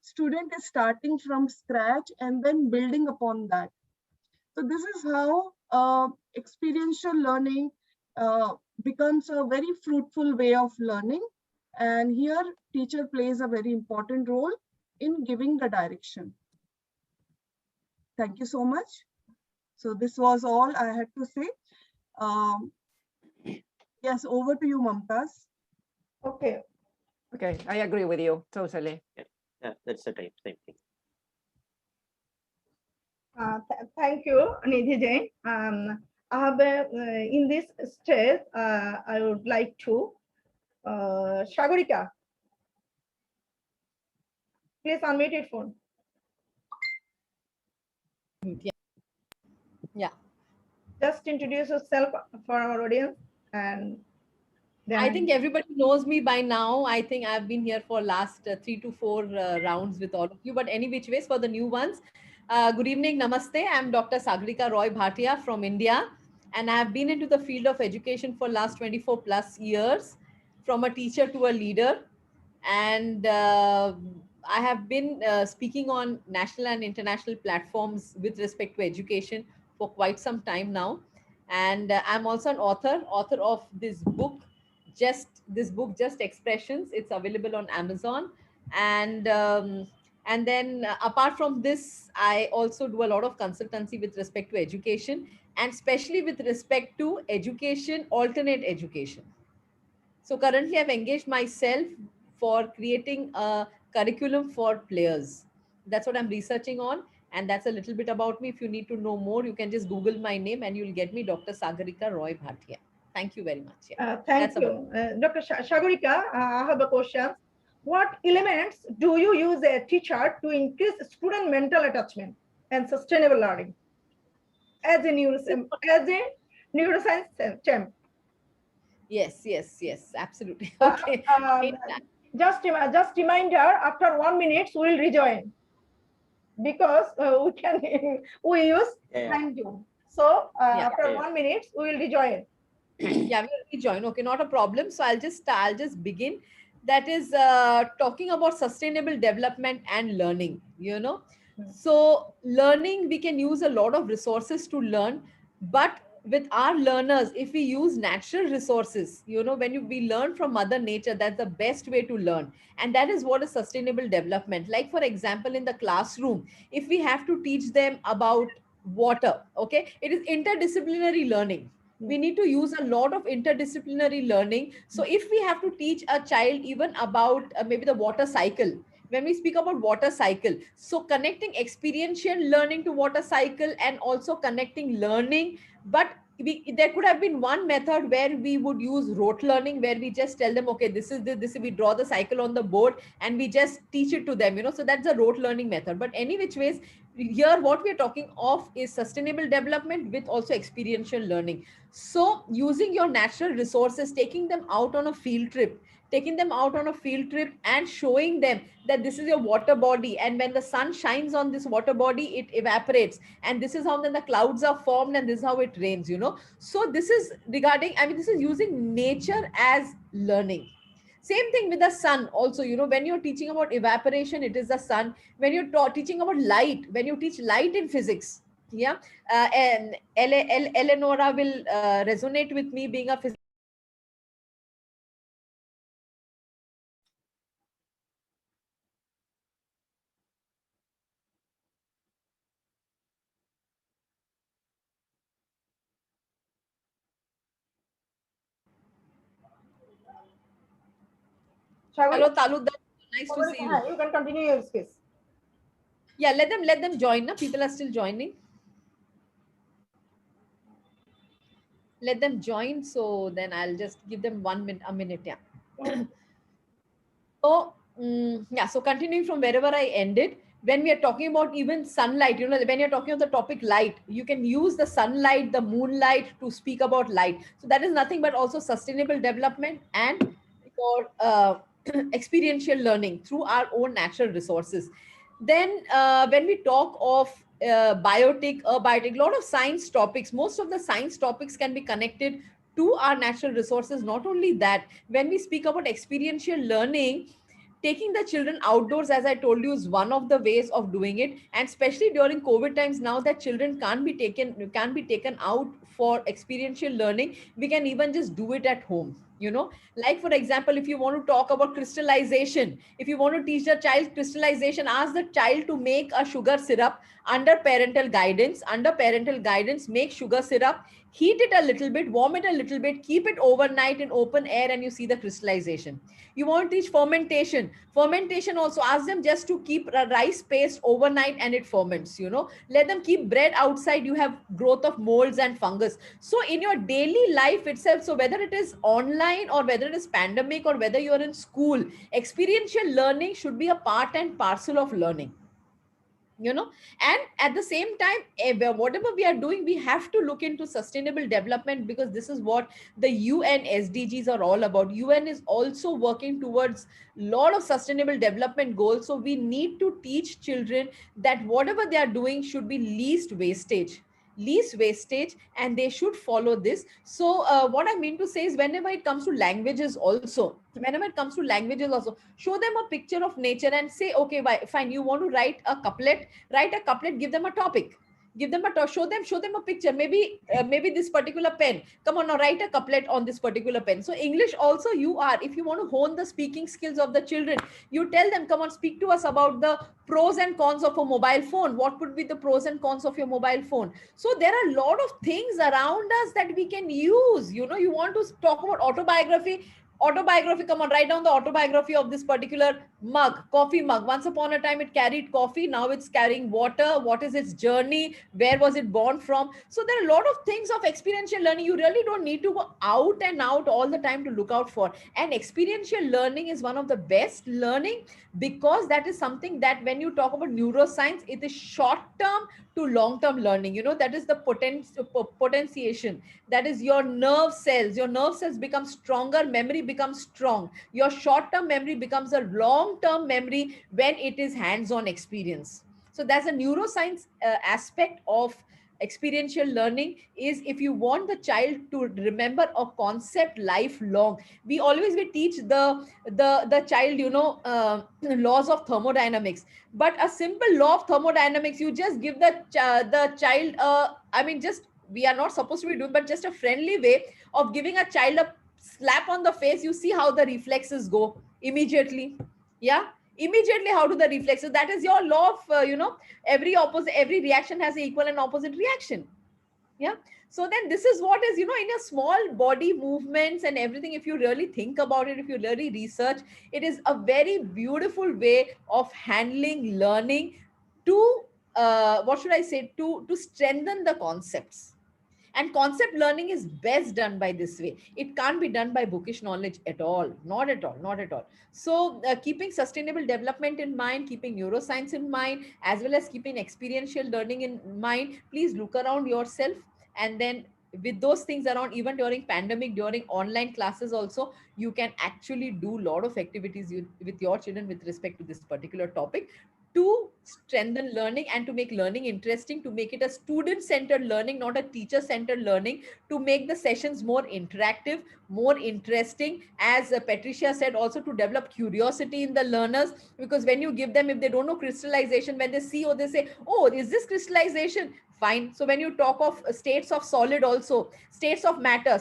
student is starting from scratch and then building upon that. So this is how experiential learning becomes a very fruitful way of learning. And here teacher plays a very important role in giving the direction. Thank you so much. So this was all I had to say. Yes, over to you, Mamtaz. Okay. Okay, I agree with you totally. Yeah, that's the same thing. Thank you, Nidhi Jain. I have in this stage, I would like to Shagorika. Please unmute your phone. Yeah. Just introduce yourself for our audience, and then I think everybody knows me by now. I think I've been here for last 3 to 4 rounds with all of you. But any which ways, for the new ones, good evening, namaste. I'm Dr. Sagrika Roy Bhatia from India, and I've been into the field of education for last 24 plus years, from a teacher to a leader. And I have been speaking on national and international platforms with respect to education for quite some time now. And I'm also an author of this book, just Expressions. It's available on Amazon. And then apart from this, I also do a lot of consultancy with respect to education, and especially with respect to education, alternate education. So currently I've engaged myself for creating a curriculum for players. That's what I'm researching on. And that's a little bit about me. If you need to know more, you can just Google my name and you'll get me, Dr. Sagarika Roy Bhatia. Thank you very much. Yeah. thank you. Dr. Shagorika, I have a question. What elements do you use a teacher to increase student mental attachment and sustainable learning as a neuroscience champ? Yes, absolutely. Okay. Just reminder, after 1 minute, we'll rejoin, because we use time zone. So after 1 minute, we will rejoin. Yeah, we'll rejoin. Okay, not a problem. So I'll just begin. That is talking about sustainable development and learning, So learning, we can use a lot of resources to learn, but with our learners, if we use natural resources, when we learn from Mother Nature, that's the best way to learn. And that is what is sustainable development. Like, for example, in the classroom, if we have to teach them about water, okay, it is interdisciplinary learning. We need to use a lot of interdisciplinary learning. So if we have to teach a child even about maybe the water cycle, when we speak about water cycle, so connecting experiential learning to water cycle and also connecting learning, but there could have been one method where we would use rote learning, where we just tell them, okay, this is we draw the cycle on the board and we just teach it to them, so that's a rote learning method. But any which ways, here what we're talking of is sustainable development with also experiential learning. So using your natural resources, taking them out on a field trip, and showing them that this is your water body, and when the sun shines on this water body, it evaporates, and this is how then the clouds are formed, and this is how it rains. So this is regarding, this is using nature as learning. Same thing with the sun also, when you're teaching about evaporation, it is the sun. When you're teaching about light, when you teach light in physics, yeah, and Eleonora will resonate with me, being a physicist. Shall we? Hello, Taluk. Nice to Already, see you. you can continue your space. Yeah, let them join. Na? People are still joining. Let them join. So then I'll just give them 1 minute, a minute. Yeah. So yeah. So continuing from wherever I ended, when we are talking about even sunlight, you know, when you're talking of the topic light, you can use the sunlight, the moonlight to speak about light. So that is nothing but also sustainable development and for experiential learning through our own natural resources. Then when we talk of biotic, a lot of science topics, most of the science topics can be connected to our natural resources. Not only that, when we speak about experiential learning, taking the children outdoors, as I told you, is one of the ways of doing it. And especially during COVID times, now that children can't be taken out for experiential learning, we can even just do it at home. You know, like for example, if you want to talk about crystallization, if you want to teach the child crystallization, ask the child to make a sugar syrup under parental guidance. Under parental guidance, make sugar syrup, heat it a little bit, warm it a little bit, keep it overnight in open air, and you see the crystallization. You want to teach fermentation. Fermentation also, ask them just to keep a rice paste overnight and it ferments. You know, let them keep bread outside, you have growth of molds and fungus. So in your daily life itself, so whether it is online or whether it is pandemic or whether you are in school, experiential learning should be a part and parcel of learning. You know, and at the same time, whatever we are doing, we have to look into sustainable development, because this is what the UN SDGs are all about. UN is also working towards a lot of sustainable development goals. So we need to teach children that whatever they are doing should be least wastage, and they should follow this. So what I mean to say is, whenever it comes to languages also, show them a picture of nature and say, okay, fine, you want to write a couplet, give them a topic, show them a picture, maybe this particular pen, come on, now write a couplet on this particular pen. So English also, if you want to hone the speaking skills of the children, you tell them, come on, speak to us about the pros and cons of a mobile phone. What would be the pros and cons of your mobile phone? So there are a lot of things around us that we can use. You know, you want to talk about autobiography, come on, write down the autobiography of this particular coffee mug. Once upon a time it carried coffee, now it's carrying water. What is its journey? Where was it born from? So there are a lot of things of experiential learning you really don't need to go out and out all the time to look out for. And experiential learning is one of the best learning, because that is something that, when you talk about neuroscience, it is short term to long term learning. You know, that is the potentiation. That is your nerve cells become stronger, memory becomes strong, your short term memory becomes a long term memory when it is hands on experience. So that's a neuroscience aspect of experiential learning. Is if you want the child to remember a concept lifelong, we teach the child, laws of thermodynamics. But a simple law of thermodynamics, you just give the child, just, we are not supposed to be doing, but just a friendly way of giving a child a slap on the face. You see how the reflexes go immediately. Yeah, immediately, how do the reflexes? That is your law of, every reaction has an equal and opposite reaction. Yeah. So then this is what is, in your small body movements and everything, if you really think about it, if you really research, it is a very beautiful way of handling learning to, what should I say, to strengthen the concepts. And concept learning is best done by this way. It can't be done by bookish knowledge at all. Not at all. Not at all. So, keeping sustainable development in mind, keeping neuroscience in mind, as well as keeping experiential learning in mind, please look around yourself. And then, with those things around, even during pandemic, during online classes also, you can actually do a lot of activities with your children with respect to this particular topic, to strengthen learning and to make learning interesting, to make it a student centered learning, not a teacher centered learning, to make the sessions more interactive, more interesting, as Patricia said, also to develop curiosity in the learners. Because when you give them, if they don't know crystallization, when they see, or they say, oh, is this crystallization? Fine. So when you talk of states of solid, also states of matter,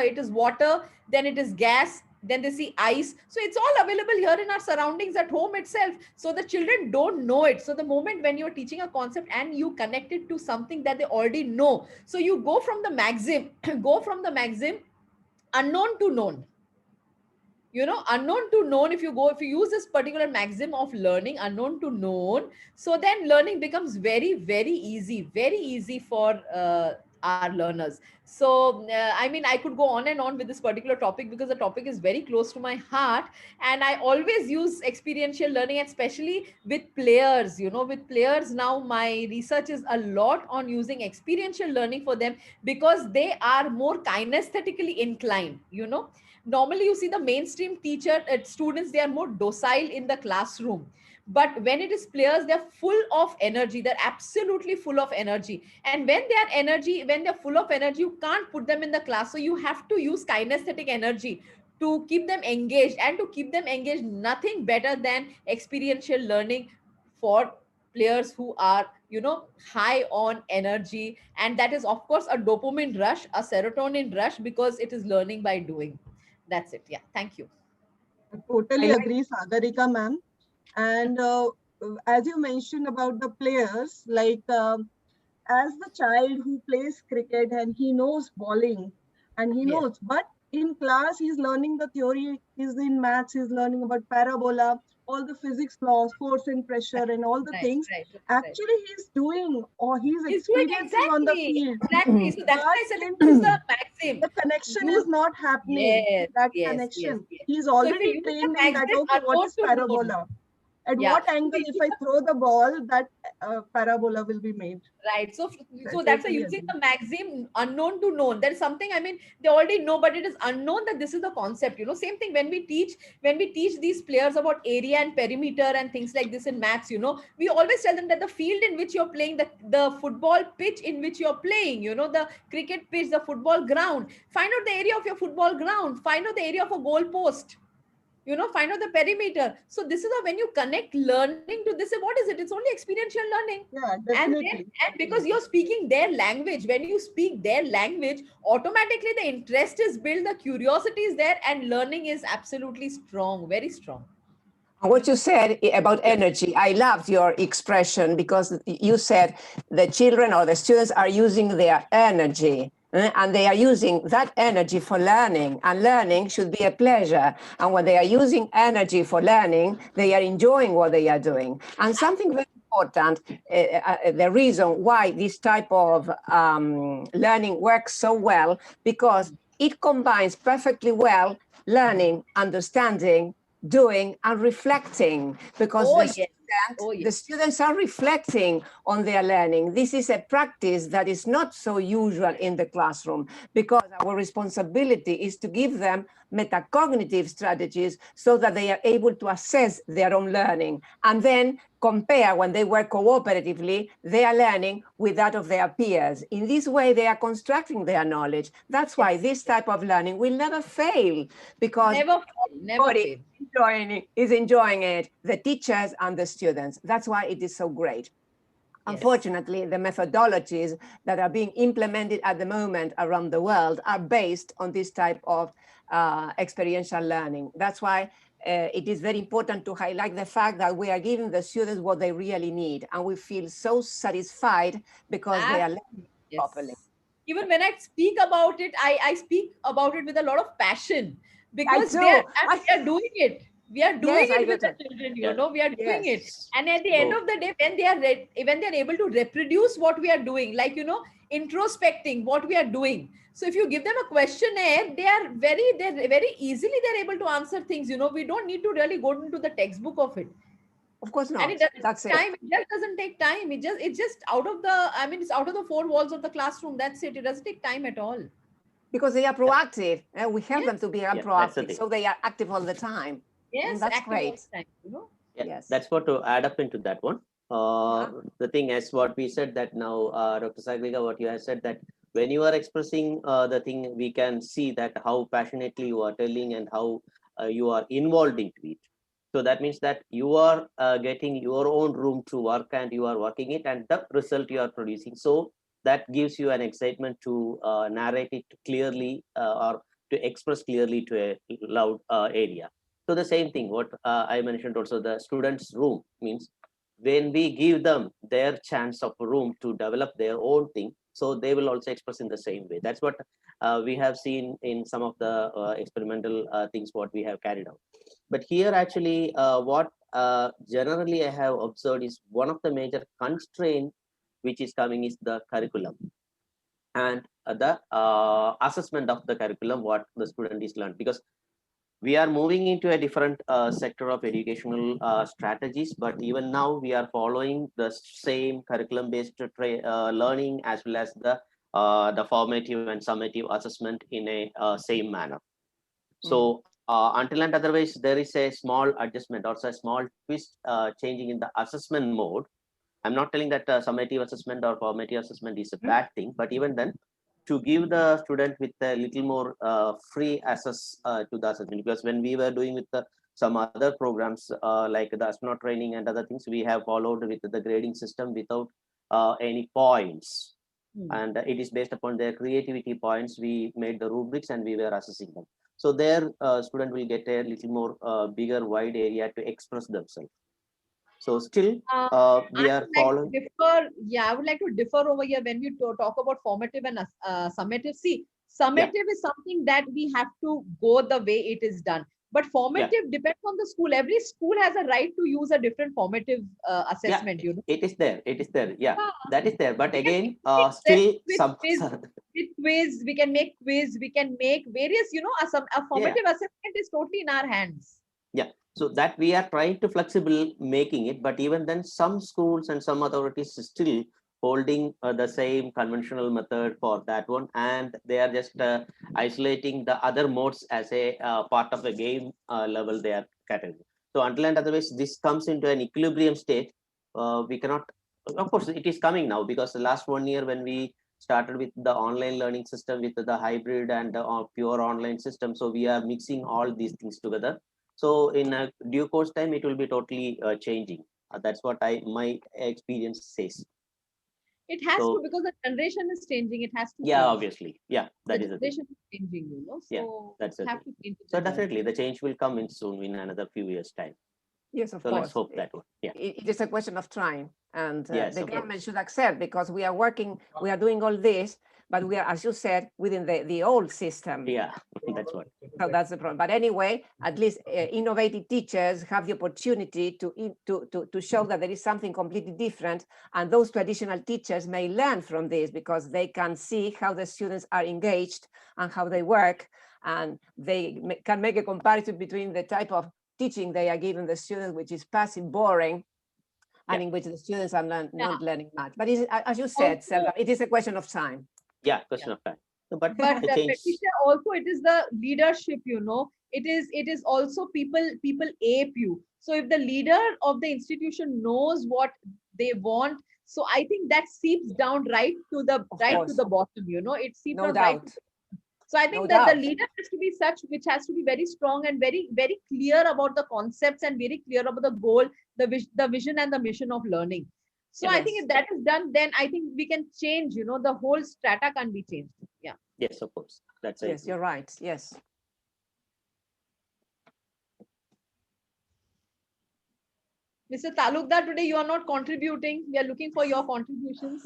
it is water, then it is gas, then they see ice. So it's all available here in our surroundings at home itself. So the children don't know it. So the moment when you're teaching a concept and you connect it to something that they already know, so you go from the maxim, go from the maxim unknown to known. you know, unknown to known. If you use this particular maxim of learning, unknown to known, so then learning becomes very, very easy for our learners. So I mean, I could go on and on with this particular topic because the topic is very close to my heart, and I always use experiential learning, especially with players. You know, with players now, my research is a lot on using experiential learning for them because they are more kinesthetically inclined. You know, normally you see the mainstream teacher students, they are more docile in the classroom, but when it is players, they're full of energy, they're absolutely full of energy. And when they're full of energy, you can't put them in the class, so you have to use kinesthetic energy to keep them engaged. And to keep them engaged, nothing better than experiential learning for players who are, you know, high on energy. And that is, of course, a dopamine rush, a serotonin rush, because it is learning by doing. That's it. Yeah, thank you. I I totally like agree, Sagarika ma'am. And as you mentioned about the players, like as the child who plays cricket and he knows bowling and he Yes. knows, but in class he's learning the theory, he's in maths, he's learning about parabola, all the physics laws, force and pressure Right, and all the right, things. right, right. Actually, he's doing or he's He's doing experiencing on the exactly, field, exactly. So that's but why I said in use the maxim. the connection is Use, not happening. yes, That yes, yes, connection, yes. he's So if you already use the trained in that. maxim Okay, what unknown is to known, parabola? At yeah. what angle, if I throw the ball, that parabola will be made. Right. So, I so that's why totally using agree. the maxim unknown to known. There is something, I mean, they already know, but it is unknown that this is the concept. You know, same thing when we teach these players about area and perimeter and things like this in maths, you know, we always tell them that the field in which you're playing, the football pitch in which you're playing, you know, the cricket pitch, the football ground, find out the area of your football ground, find out the area of a goal post, you know, find out the perimeter. So this is how, when you connect learning to this, what is it? It's only experiential learning. Yeah, And then, definitely. and because you're speaking their language, when you speak their language, automatically the interest is built, the curiosity is there, and learning is absolutely strong, very strong. what you said about energy. I loved your expression because you said the children or the students are using their energy. And they are using that energy for learning, and learning should be a pleasure. And when they are using energy for learning, they are enjoying what they are doing. And something very important, the reason why this type of learning works so well, because it combines perfectly well learning, understanding, doing, and reflecting, because Oh yes. Oh the yes. students are reflecting on their learning. This is a practice that is not so usual in the classroom, because our responsibility is to give them metacognitive strategies so that they are able to assess their own learning and then compare, when they work cooperatively, their learning with that of their peers. In this way, they are constructing their knowledge. That's why this type of learning will never fail, because Never fail, never fail. is enjoying it, the teachers and the students. That's why it is so great. Yes. Unfortunately, the methodologies that are being implemented at the moment around the world are based on this type of experiential learning. That's why it is very important to highlight the fact that we are giving the students what they really need, and we feel so satisfied because they are learning properly. Even when I speak about it, I speak about it with a lot of passion, because do. we are doing it. We are doing Yes, I it with do the too. children, you know, we are doing it. Yes. And at the end So of the day, when they are able to reproduce what we are doing, like, you know, introspecting what we are doing. So if you give them a questionnaire, they're very easily they're able to answer things. You know, we don't need to really go into the textbook of it. Of course not. And it doesn't That's take it. time. It just doesn't take time. It's just out of the, I mean, it's out of the four walls of the classroom. That's it. It doesn't take time at all. Because they are proactive. We help them to be that's the proactive, thing. so they are active all the time. Yes, That's active all great. the time, you know. Yes. That's what to add up into that one. The thing as what we said that now, Dr. Sagrika, what you have said, that when you are expressing the thing, we can see that how passionately you are telling and how you are involved into it. So that means that you are getting your own room to work and you are working it, and the result you are producing. So that gives you an excitement to narrate it clearly or to express clearly to a loud area. So the same thing, what I mentioned also, the students' room means when we give them their chance of room to develop their own thing, So they will also express in the same way. That's what we have seen in some of the experimental things what we have carried out. But here actually what generally I have observed is one of the major constraint which is coming is the curriculum and the assessment of the curriculum what the student is learned, because we are moving into a different sector of educational strategies, but even now we are following the same curriculum based learning as well as the formative and summative assessment in a same manner. So until and otherwise there is a small adjustment or a small twist changing in the assessment mode. I'm not telling that summative assessment or formative assessment is a bad thing, but even then, to give the student with a little more free access to the assessment, because when we were doing with some other programs like the astronaut training and other things, we have followed with the grading system without any points. And it is based upon their creativity points. We made the rubrics and we were assessing them. So their student will get a little more bigger, wide area to express themselves. So still, we are following. I would like to differ over here when we talk about formative and summative. See, summative is something that we have to go the way it is done. But formative depends on the school. Every school has a right to use a different formative assessment. You know, it is there. It is there. Yeah, that is there. But again, with still quiz, with quiz, we can make quiz. We can make various. You know, a formative assessment is totally in our hands. Yeah. So that we are trying to flexible making it, but even then some schools and some authorities still holding the same conventional method for that one, and they are just isolating the other modes as a part of the game level they are categorizing. So until and otherwise this comes into an equilibrium state, we cannot, of course it is coming now, because the last 1 year when we started with the online learning system with the hybrid and the pure online system, so we are mixing all these things together. So in a due course time, it will be totally changing. That's what my experience says. It has to, because the generation is changing. It has to. Yeah, change. obviously. Yeah, that the is the thing. generation is changing. You know, so yeah, that's it. Have to change. So definitely, the change will come in soon in another few years' time. Yes, of so course. Let's hope that one. Yeah. It is a question of time, and yes, the government should accept, because we are working, we are doing all this, but we are, as you said, within the old system. Yeah, that's what. So that's the problem. But anyway, at least innovative teachers have the opportunity to show that there is something completely different, and those traditional teachers may learn from this because they can see how the students are engaged and how they work, and they can make a comparison between the type of teaching they are giving the students, which is passive, boring, and in which the students are not learning much. But as you said, Selva, it is a question of time. Yeah, question of time. But Patricia, also it is the leadership. You know, it is also people ape you. So if the leader of the institution knows what they want, so I think that seeps down right to the bottom. You know, it seeps down right. So I think that the leader has to be such which has to be very strong and very, very clear about the concepts and very clear about the goal, the vision and the mission of learning. So I think if that is done, then I think we can change, you know, the whole strata can be changed. Yeah. Yes, of course. That's it. Yes, you're right. Yes. Mr. Talukdar, today you are not contributing. We are looking for your contributions.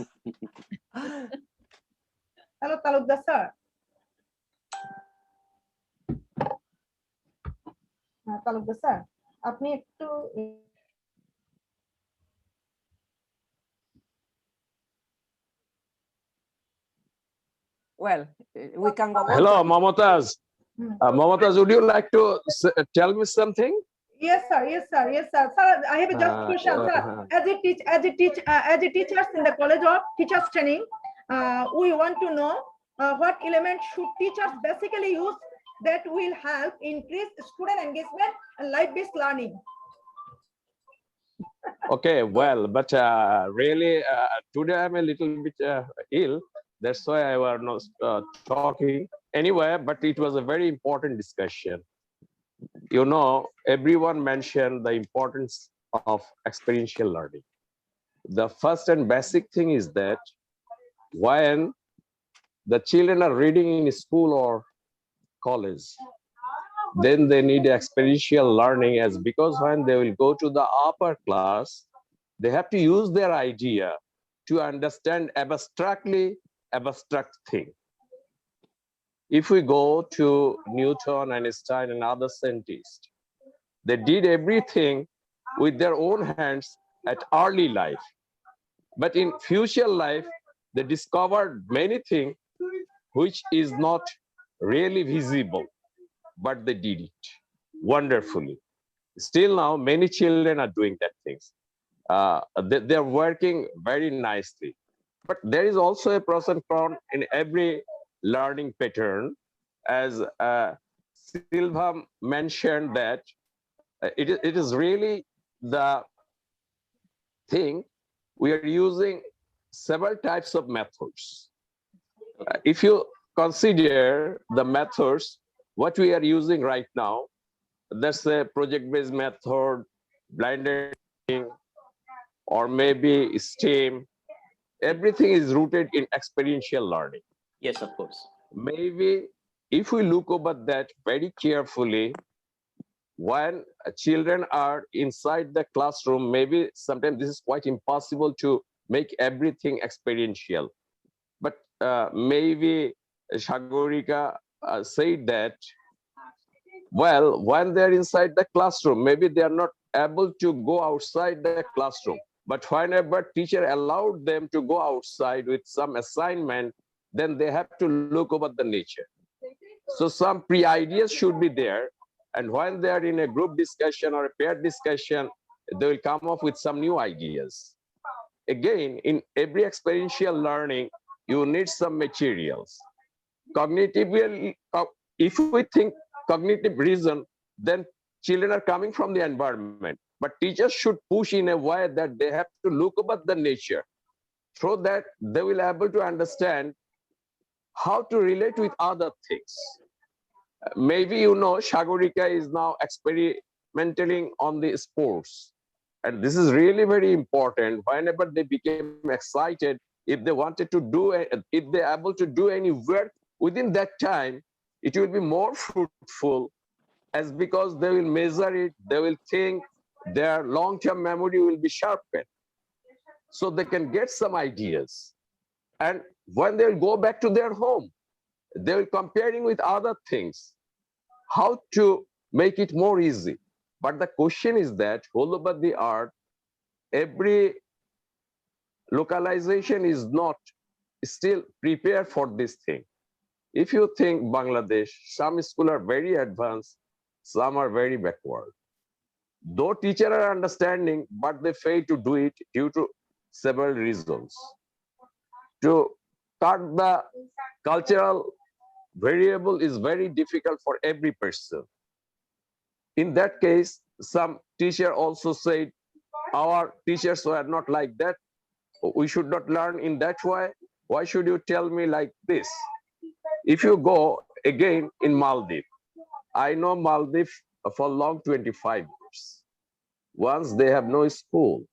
Hello, Talukdar sir. Talukdar sir, আপনি একটু Well, we can go. Hello, Mamotaz. Mamotaz, would you like to tell me something? Yes, sir. Yes, sir. Yes, sir. Sir, I have a just question, sir. As a teachers in the College of Teachers Training, we want to know what elements should teachers basically use that will help increase student engagement and life-based learning. Okay, well, but really today I'm a little bit ill. That's why I was not talking anyway, but it was a very important discussion. You know, everyone mentioned the importance of experiential learning. The first and basic thing is that when the children are reading in school or college, then they need experiential learning, as because when they will go to the upper class, they have to use their idea to understand abstractly abstract thing. If we go to Newton, Einstein, and other scientists, they did everything with their own hands at early life. But in future life, they discovered many things which is not really visible, but they did it wonderfully. Still now, many children are doing that things. They're working very nicely. But there is also a pros and cons in every learning pattern. As Silva mentioned that it is really the thing, we are using several types of methods. If you consider the methods, what we are using right now, that's a project-based method, blended learning, or maybe STEAM. Everything is rooted in experiential learning. Yes, of course. Maybe if we look over that very carefully, when children are inside the classroom, maybe sometimes this is quite impossible to make everything experiential. But maybe Shagorika said that, well, when they're inside the classroom, maybe they are not able to go outside the classroom. But whenever teacher allowed them to go outside with some assignment, then they have to look over the nature. So some pre-ideas should be there. And when they are in a group discussion or a pair discussion, they will come up with some new ideas. Again, in every experiential learning, you need some materials. Cognitively, if we think cognitive reason, then children are coming from the environment. But teachers should push in a way that they have to look about the nature, so that they will be able to understand how to relate with other things. Maybe you know, Shagorika is now experimenting on the sports. And this is really very important. Whenever they became excited, if they wanted to do, if they're able to do any work within that time, it will be more fruitful, as because they will measure it, they will think, their long-term memory will be sharpened. So they can get some ideas. And when they will go back to their home, they will comparing with other things, how to make it more easy. But the question is that all over the art, every localization is not still prepared for this thing. If you think Bangladesh, some schools are very advanced, some are very backward. Though teachers are understanding, but they fail to do it due to several reasons. To cut the cultural variable is very difficult for every person. In that case, some teacher also said, our teachers were not like that. We should not learn in that way. Why should you tell me like this? If you go again in Maldives, I know Maldives for long 25 years. Once they have no school.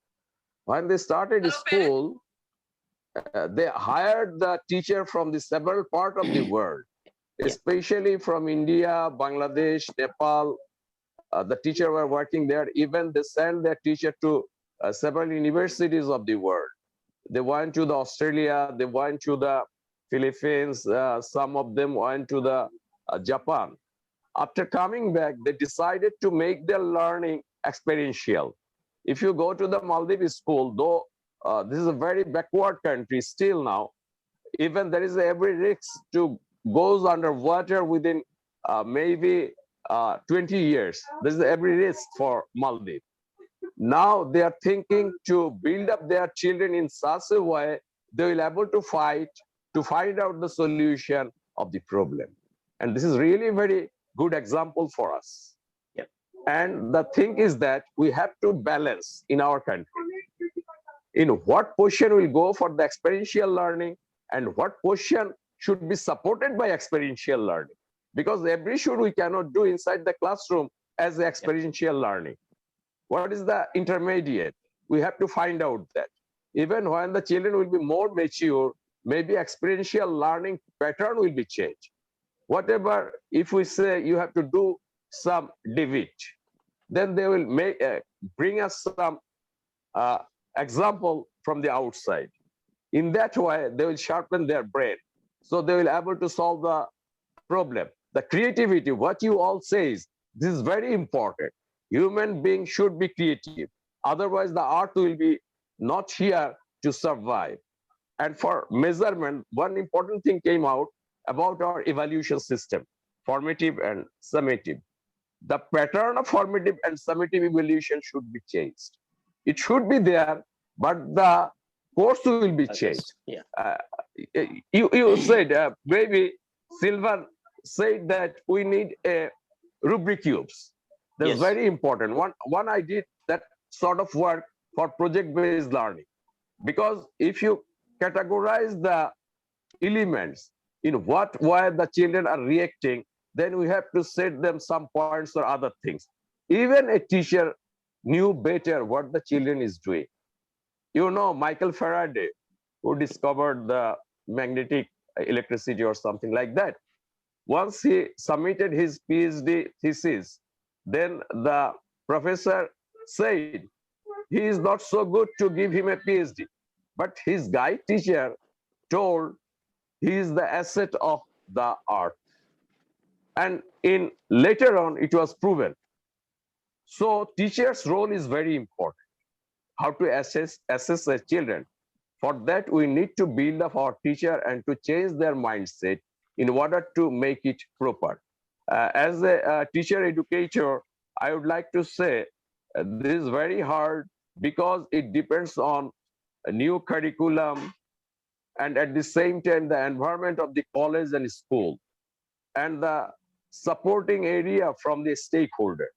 When they started school, they hired the teacher from the several parts of the world, especially from India, Bangladesh, Nepal. The teacher were working there. Even they sent their teacher to several universities of the world. They went to the Australia, they went to the Philippines, some of them went to the Japan. After coming back, they decided to make their learning experiential. If you go to the Maldives school, though this is a very backward country still now, even there is every risk to goes underwater within maybe 20 years. There's every risk for Maldives. Now they are thinking to build up their children in such a way they will be able to fight to find out the solution of the problem. And this is really a very good example for us. Yeah. And the thing is that we have to balance in our country. In what portion will go for the experiential learning and what portion should be supported by experiential learning. Because every should we cannot do inside the classroom as experiential learning. What is the intermediate? We have to find out that. Even when the children will be more mature, maybe experiential learning pattern will be changed. Whatever, if we say you have to do some divot, then they will bring us some example from the outside. In that way, they will sharpen their brain. So they will able to solve the problem. The creativity, what you all say is, this is very important. Human beings should be creative. Otherwise, the art will be not here to survive. And for measurement, one important thing came out about our evaluation system, formative and summative. The pattern of formative and summative evaluation should be changed. It should be there, but the course will be changed. Yeah. You said, maybe Silver said that we need a rubric cubes. That's Yes. very important. One I did that sort of work for project-based learning. Because if you categorize the elements in what way the children are reacting, then we have to set them some points or other things. Even a teacher knew better what the children is doing. You know, Michael Faraday, who discovered the magnetic electricity or something like that. Once he submitted his PhD thesis, then the professor said, he is not so good to give him a PhD. But his guide teacher told he is the asset of the art. And later on, it was proven. So teacher's role is very important. How to assess the children. For that, we need to build up our teacher and to change their mindset in order to make it proper. As a teacher educator, I would like to say this is very hard because it depends on a new curriculum and at the same time the environment of the college and school and the supporting area from the stakeholder,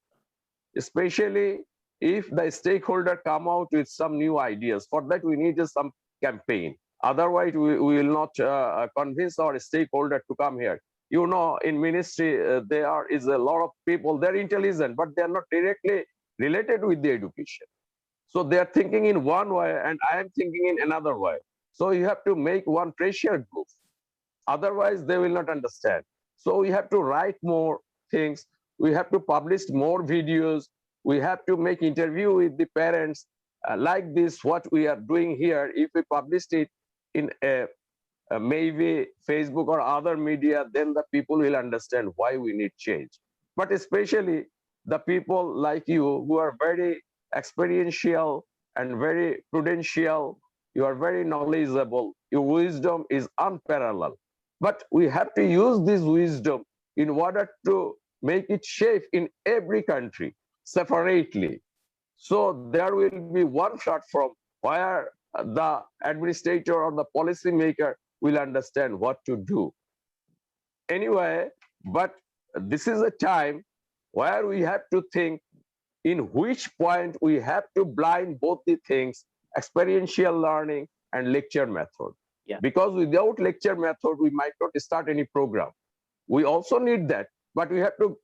especially if the stakeholder come out with some new ideas. For that, we need some campaign. Otherwise, we will not convince our stakeholder to come here. You know, in ministry, there is a lot of people, they're intelligent, but they're not directly related with the education. So they're thinking in one way, and I am thinking in another way. So you have to make one pressure group. Otherwise, they will not understand. So we have to write more things. We have to publish more videos. We have to make interview with the parents like this, what we are doing here. If we published it in maybe Facebook or other media, then the people will understand why we need change. But especially the people like you who are very experiential and very prudential, you are very knowledgeable. Your wisdom is unparalleled. But we have to use this wisdom in order to make it safe in every country separately. So there will be one platform where the administrator or the policymaker will understand what to do. Anyway, but this is a time where we have to think in which point we have to blind both the things, experiential learning and lecture method. Yeah. Because without lecture method, we might not start any program. We also need that, but we have to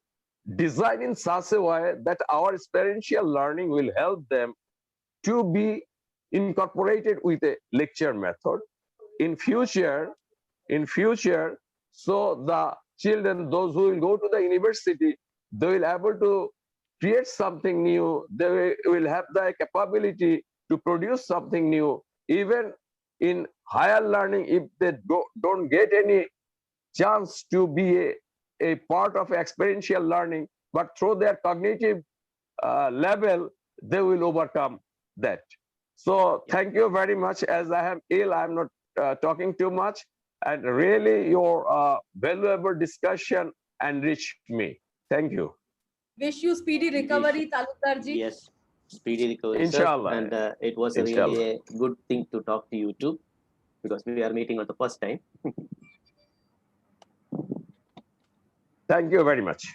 design in such a way that our experiential learning will help them to be incorporated with a lecture method. In future, so the children, those who will go to the university, they will able to create something new. They will have the capability to produce something new. Even in higher learning, if they don't get any chance to be a part of experiential learning, but through their cognitive level, they will overcome that. So thank you very much. As I am ill, I'm not talking too much. And really, your valuable discussion enriched me. Thank you. Wish you speedy recovery, Talukarji. Yes, speedy recovery, Inshallah. sir. And it was Inshallah. really a good thing to talk to you too, because we are meeting on the first time. Thank you very much.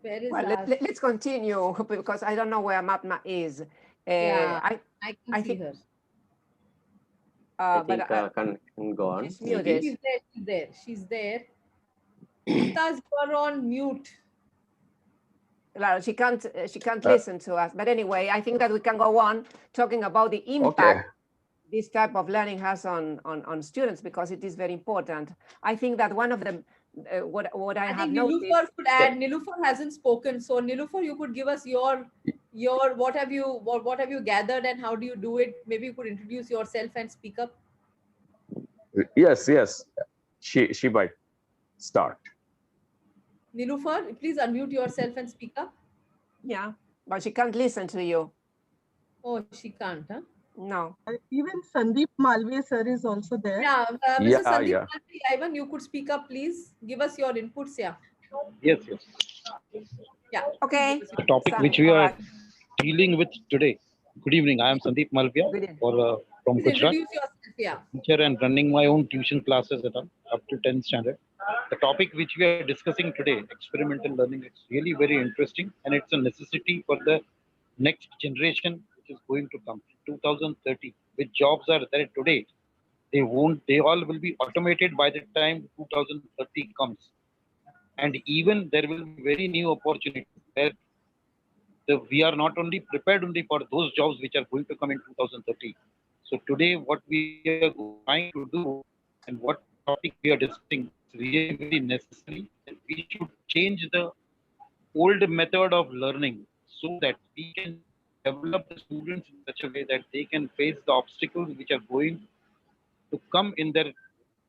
Where is Well, Raj? let's continue because I don't know where Matma is. Yeah, I I can I see think- her. I but think can go on. she's maybe. muted. She's there. She's there. She's there. Mumtaz, you are on mute. Claro, she can't listen to us. But anyway, I think that we can go on talking about the impact this type of learning has on students, because it is very important. I think that one of the what I I have think Nilufar noticed. could add. Nilufar hasn't spoken, so Nilufar, you could give us your what have you gathered and how do you do it? Maybe you could introduce yourself and speak up. Yes, yes. She might start. Nilufar, please unmute yourself and speak up. Yeah, but she can't listen to you. Oh, she can't, huh? No. Even Sandeep Malviya sir is also there. Yeah, Mr. Yeah, Sandeep yeah. Malvi, Ivan, you could speak up, please. Give us your inputs, yeah. Yes, yes. Yeah. please Okay. give us The your- topic which we All are right. dealing with today. Good evening. I am Sandeep Malviya Good evening. from Please Gujarat, introduce yourself, yeah. teacher and running my own tuition classes at all, up to 10th standard. The topic which we are discussing today, experimental learning, it's really very interesting and it's a necessity for the next generation which is going to come. 2030, which jobs are there today, they all will be automated by the time 2030 comes. And even there will be very new opportunities where we are not only prepared only for those jobs which are going to come in 2030. So today, what we are trying to do and what topic we are discussing, it's really very necessary that we should change the old method of learning so that we can develop the students in such a way that they can face the obstacles which are going to come in their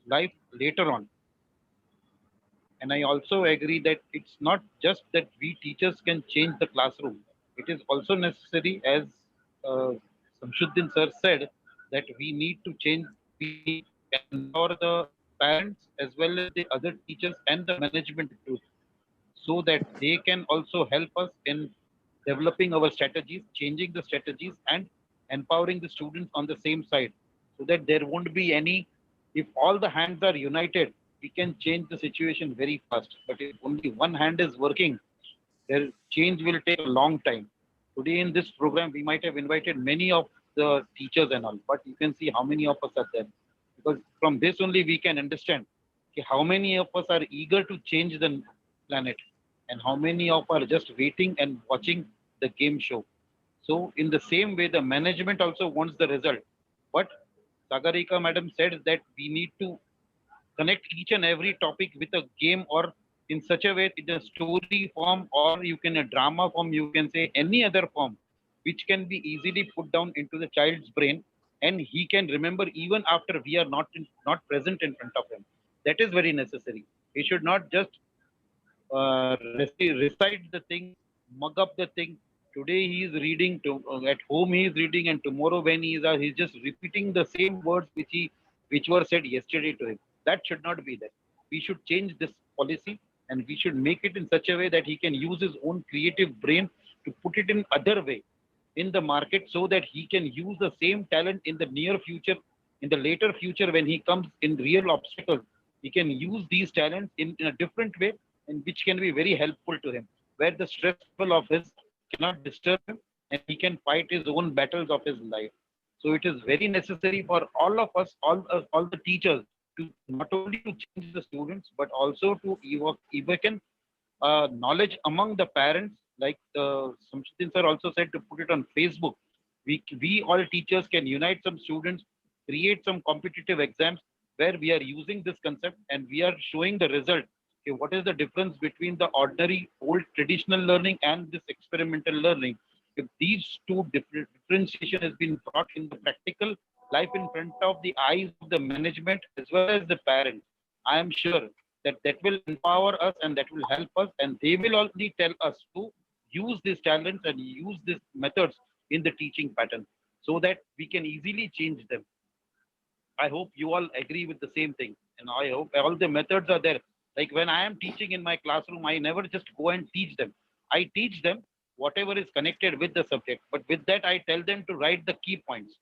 life later on. And I also agree that it's not just that we teachers can change the classroom. It is also necessary, as uh, Samshuddin sir said, that we need to change, we need to empower the parents as well as the other teachers and the management too, so that they can also help us in developing our strategies, changing the strategies, and empowering the students on the same side, so that there won't be any. If all the hands are united, we can change the situation very fast. But if only one hand is working, their change will take a long time. Today in this program, we might have invited many of the teachers and all, but you can see how many of us are there. Because from this only we can understand okay, how many of us are eager to change the planet and how many of us are just waiting and watching the game show. So in the same way, the management also wants the result. But Sagarika madam said that we need to connect each and every topic with a game or in such a way in a story form or you can a drama form, you can say any other form which can be easily put down into the child's brain and he can remember even after we are not present in front of him. That is very necessary. He should not just recite the thing, mug up the thing. Today he is reading to at home he is reading, and tomorrow when he is he's just repeating the same words which were said yesterday to him. That should not be there. We should change this policy and we should make it in such a way that he can use his own creative brain to put it in other way in the market so that he can use the same talent in the near future, in the later future when he comes in real obstacles. He can use these talents in a different way and which can be very helpful to him, where the stress level of his cannot disturb him and he can fight his own battles of his life. So it is very necessary for all of us, all the teachers, to not only to change the students, but also to evoke knowledge among the parents. Like Samsudin sir also said to put it on Facebook. We all teachers can unite some students, create some competitive exams where we are using this concept and we are showing the result. Okay, what is the difference between the ordinary old traditional learning and this experimental learning? If these two differentiation has been brought in the practical life in front of the eyes of the management as well as the parents, I am sure that that will empower us and that will help us and they will only tell us to use these talents and use these methods in the teaching pattern so that we can easily change them. I hope you all agree with the same thing, and I hope all the methods are there. Like when I am teaching in my classroom, I never just go and teach them. I teach them whatever is connected with the subject, but with that I tell them to write the key points.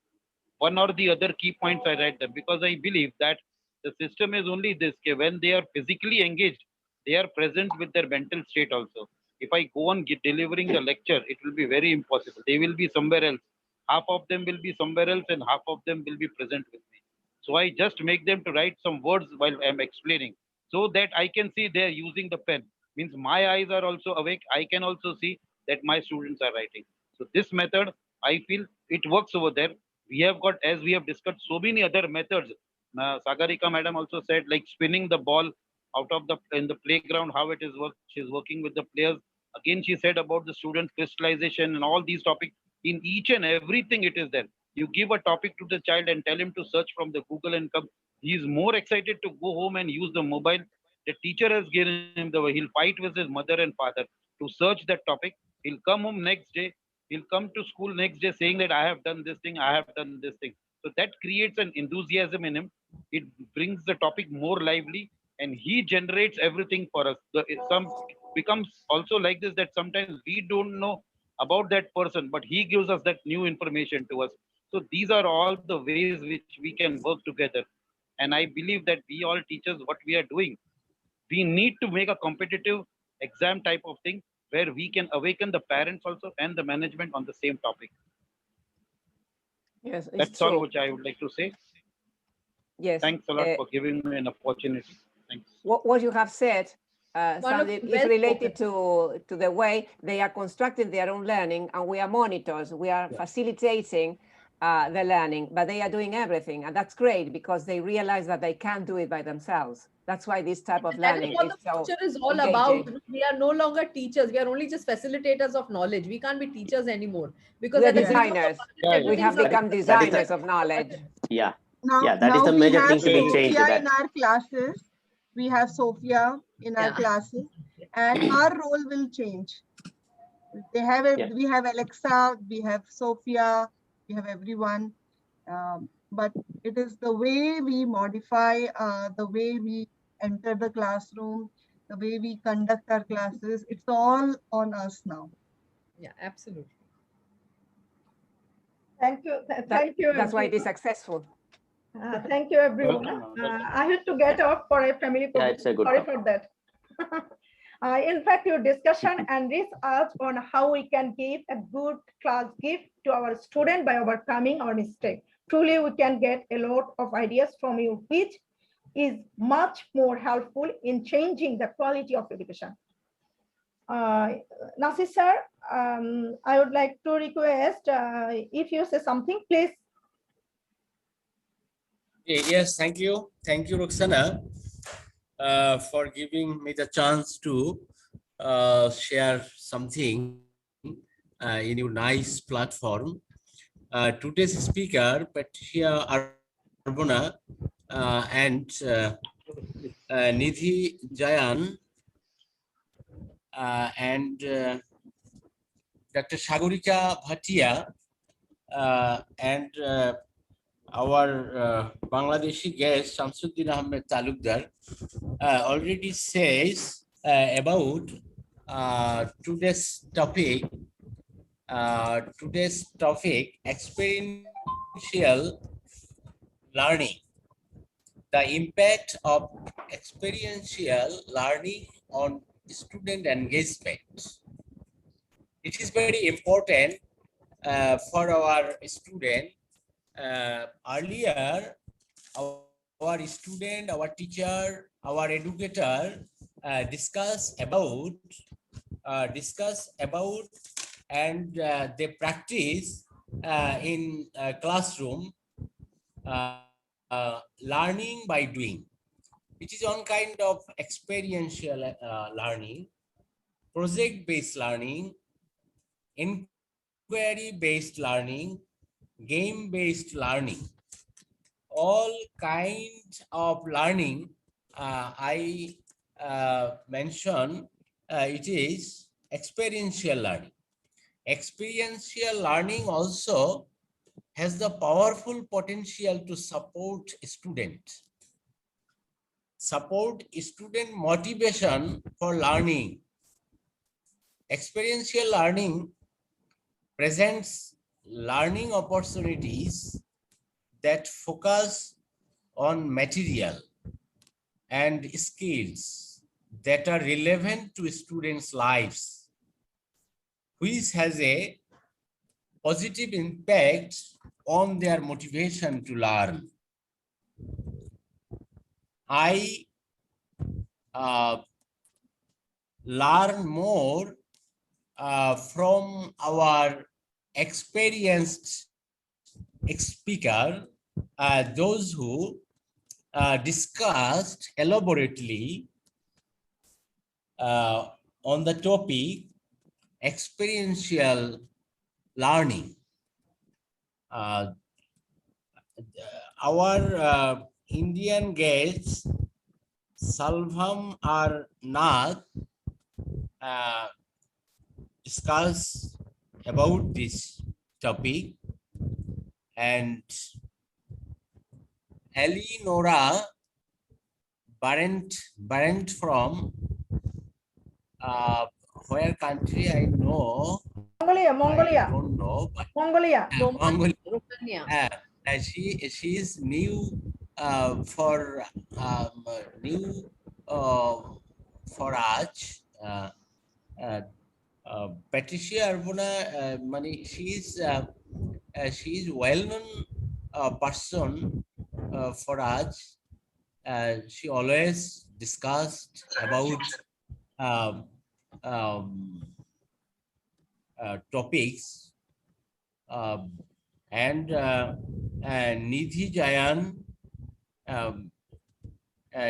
One or the other key points I write them because I believe that the system is only this okay, when they are physically engaged, they are present with their mental state also. If I go on delivering the lecture, it will be very impossible. They will be somewhere else. Half of them will be somewhere else, and half of them will be present with me. So I just make them to write some words while I'm explaining, so that I can see they're using the pen. Means my eyes are also awake. I can also see that my students are writing. So this method, I feel it works over there. We have got, as we have discussed, so many other methods. Sagarika madam also said like spinning the ball out of the in the playground, how it is work. She's working with the players. Again, she said about the student crystallization and all these topics. In each and everything, it is there. You give a topic to the child and tell him to search from the Google and come. He is more excited to go home and use the mobile. The teacher has given him the way. He'll fight with his mother and father to search that topic. He'll come home next day. He'll come to school next day saying that I have done this thing, I have done this thing. So that creates an enthusiasm in him. It brings the topic more lively, and he generates everything for us. Some becomes also like this, that sometimes we don't know about that person, but he gives us that new information to us. So these are all the ways which we can work together. And I believe that we all teachers, what we are doing, we need to make a competitive exam type of thing where we can awaken the parents also and the management on the same topic. Yes, it's That's all true. which I would like to say. Yes. Thanks a lot for giving me an opportunity. Thanks. What you have said, Wonderful, Sandeep, is well related to the way they are constructing their own learning, and we are monitors. We are facilitating the learning, but they are doing everything, and that's great because they realize that they can't do it by themselves. That's why this type of That is learning what is the so future is all engaging. about. We are no longer teachers. We are only just facilitators of knowledge. We can't be teachers anymore because We're at the beginning of the designers. process, We have everything's become available. designers of knowledge. Yeah. Now, Yeah, that is the we major have thing to be changed. Sophia That in our classes. We have Sophia in our Yeah. classes, and our role will change. They have Yeah. we have Alexa, we have Sophia, we have everyone. But it is the way we modify, the way we enter the classroom, the way we conduct our classes. It's all on us now. Yeah, absolutely. Thank you. Thank you. That's why it is everyone. successful. Thank you, everyone. Welcome, ma'am. I had to get off for a family Yeah, program. it's a good Sorry topic. for that. In fact, your discussion enriched us on how we can give a good class gift to our student by overcoming our mistake. Truly, we can get a lot of ideas from you, which is much more helpful in changing the quality of education. Nasir sir, I would like to request if you say something, please. Yes, thank you. Thank you, Roxana, for giving me the chance to share something in your nice platform. Today's speaker, Patricia Arbona and Nidhi Jayan and Dr. Sagorika Bhatia and our Bangladeshi guest Shamsuddin Ahmed Talukdar already says about today's topic, experiential learning, the impact of experiential learning on student engagement. It is very important for our student. Earlier, our student, our teacher, our educator discuss about and they practice in classroom learning by doing. It is one kind of experiential learning, project-based learning, inquiry-based learning, game-based learning. All kinds of learning I mention, it is experiential learning. Experiential learning also has the powerful potential to support students, support student motivation for learning. Experiential learning presents learning opportunities that focus on material and skills that are relevant to students' lives, which has a positive impact on their motivation to learn. I learn more from our experienced speaker, those who discussed elaborately on the topic experiential learning. Our Indian guests, Salvam or Nath, discuss about this topic, and Eleonora Barent from where country I know. Mongolia, Mongolia. I don't know, but Mongolia. Romania. She's new for new for us. Patricia Arbona, money. She's well-known person for us. She always discussed about um, um, topics, and Nidhi Jayan,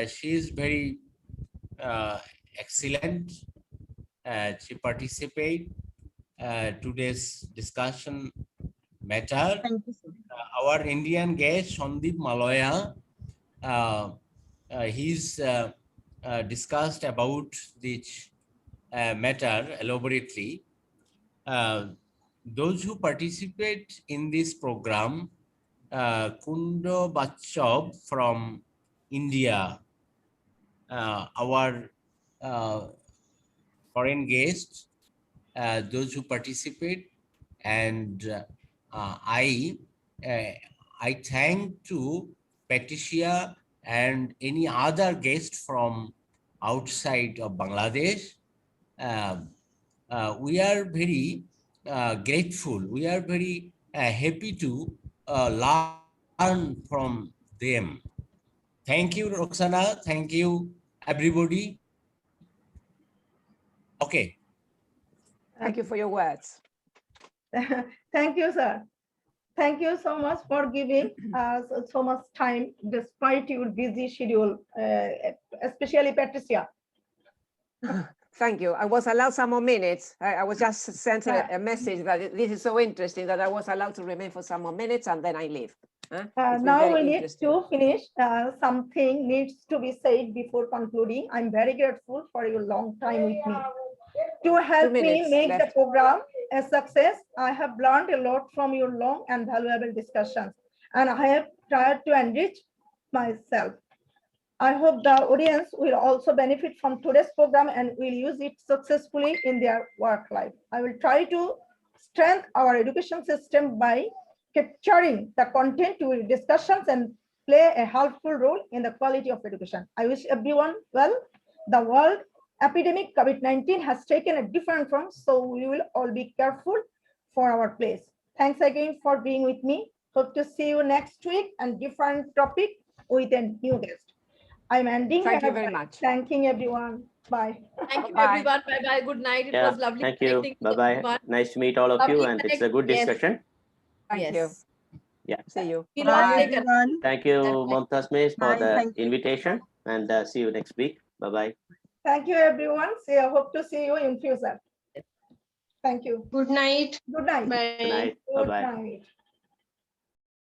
she is very excellent. She participate today's discussion matter. Thank you, sir. Our Indian guest Sandeep Maloya, he's discussed about this matter elaborately. Those who participate in this program, Kundo Bachov from India, our foreign guests, those who participate, and I thank to Patricia and any other guest from outside of Bangladesh. We are very grateful. We are very happy to learn from them. Thank you, Roxana. Thank you, everybody. Okay. Thank you for your words. Thank you, sir. Thank you so much for giving us so much time despite your busy schedule, especially Patricia. Thank you. I was allowed some more minutes. I was just sent a message that this is so interesting that I was allowed to remain for some more minutes and then I leave. Now we need to finish. Something needs to be said before concluding. I'm very grateful for your long time with me. To help me make the program a success, I have learned a lot from your long and valuable discussions, and I have tried to enrich myself. I hope the audience will also benefit from today's program and will use it successfully in their work life. I will try to strengthen our education system by capturing the content to discussions and play a helpful role in the quality of education. I wish everyone well. The world epidemic COVID-19 has taken a different form, so we will all be careful for our place. Thanks again for being with me. Hope to see you next week and different topic with a new guest. I'm ending. Thank you very much. Thanking everyone. Bye. Thank you, everyone. Bye-bye. Good night. It was lovely. Thank you. Bye-bye. Nice to meet all of you, and it's a good discussion. Thank you. Yeah. See you. Bye, everyone. Thank you, Mumtaz Miss, for Bye. the Thank you. invitation, and see you next week. Bye-bye. Thank you, everyone. I hope to see you in future. Thank you. Good night. Good night. Bye. Good night. Good Bye-bye. night.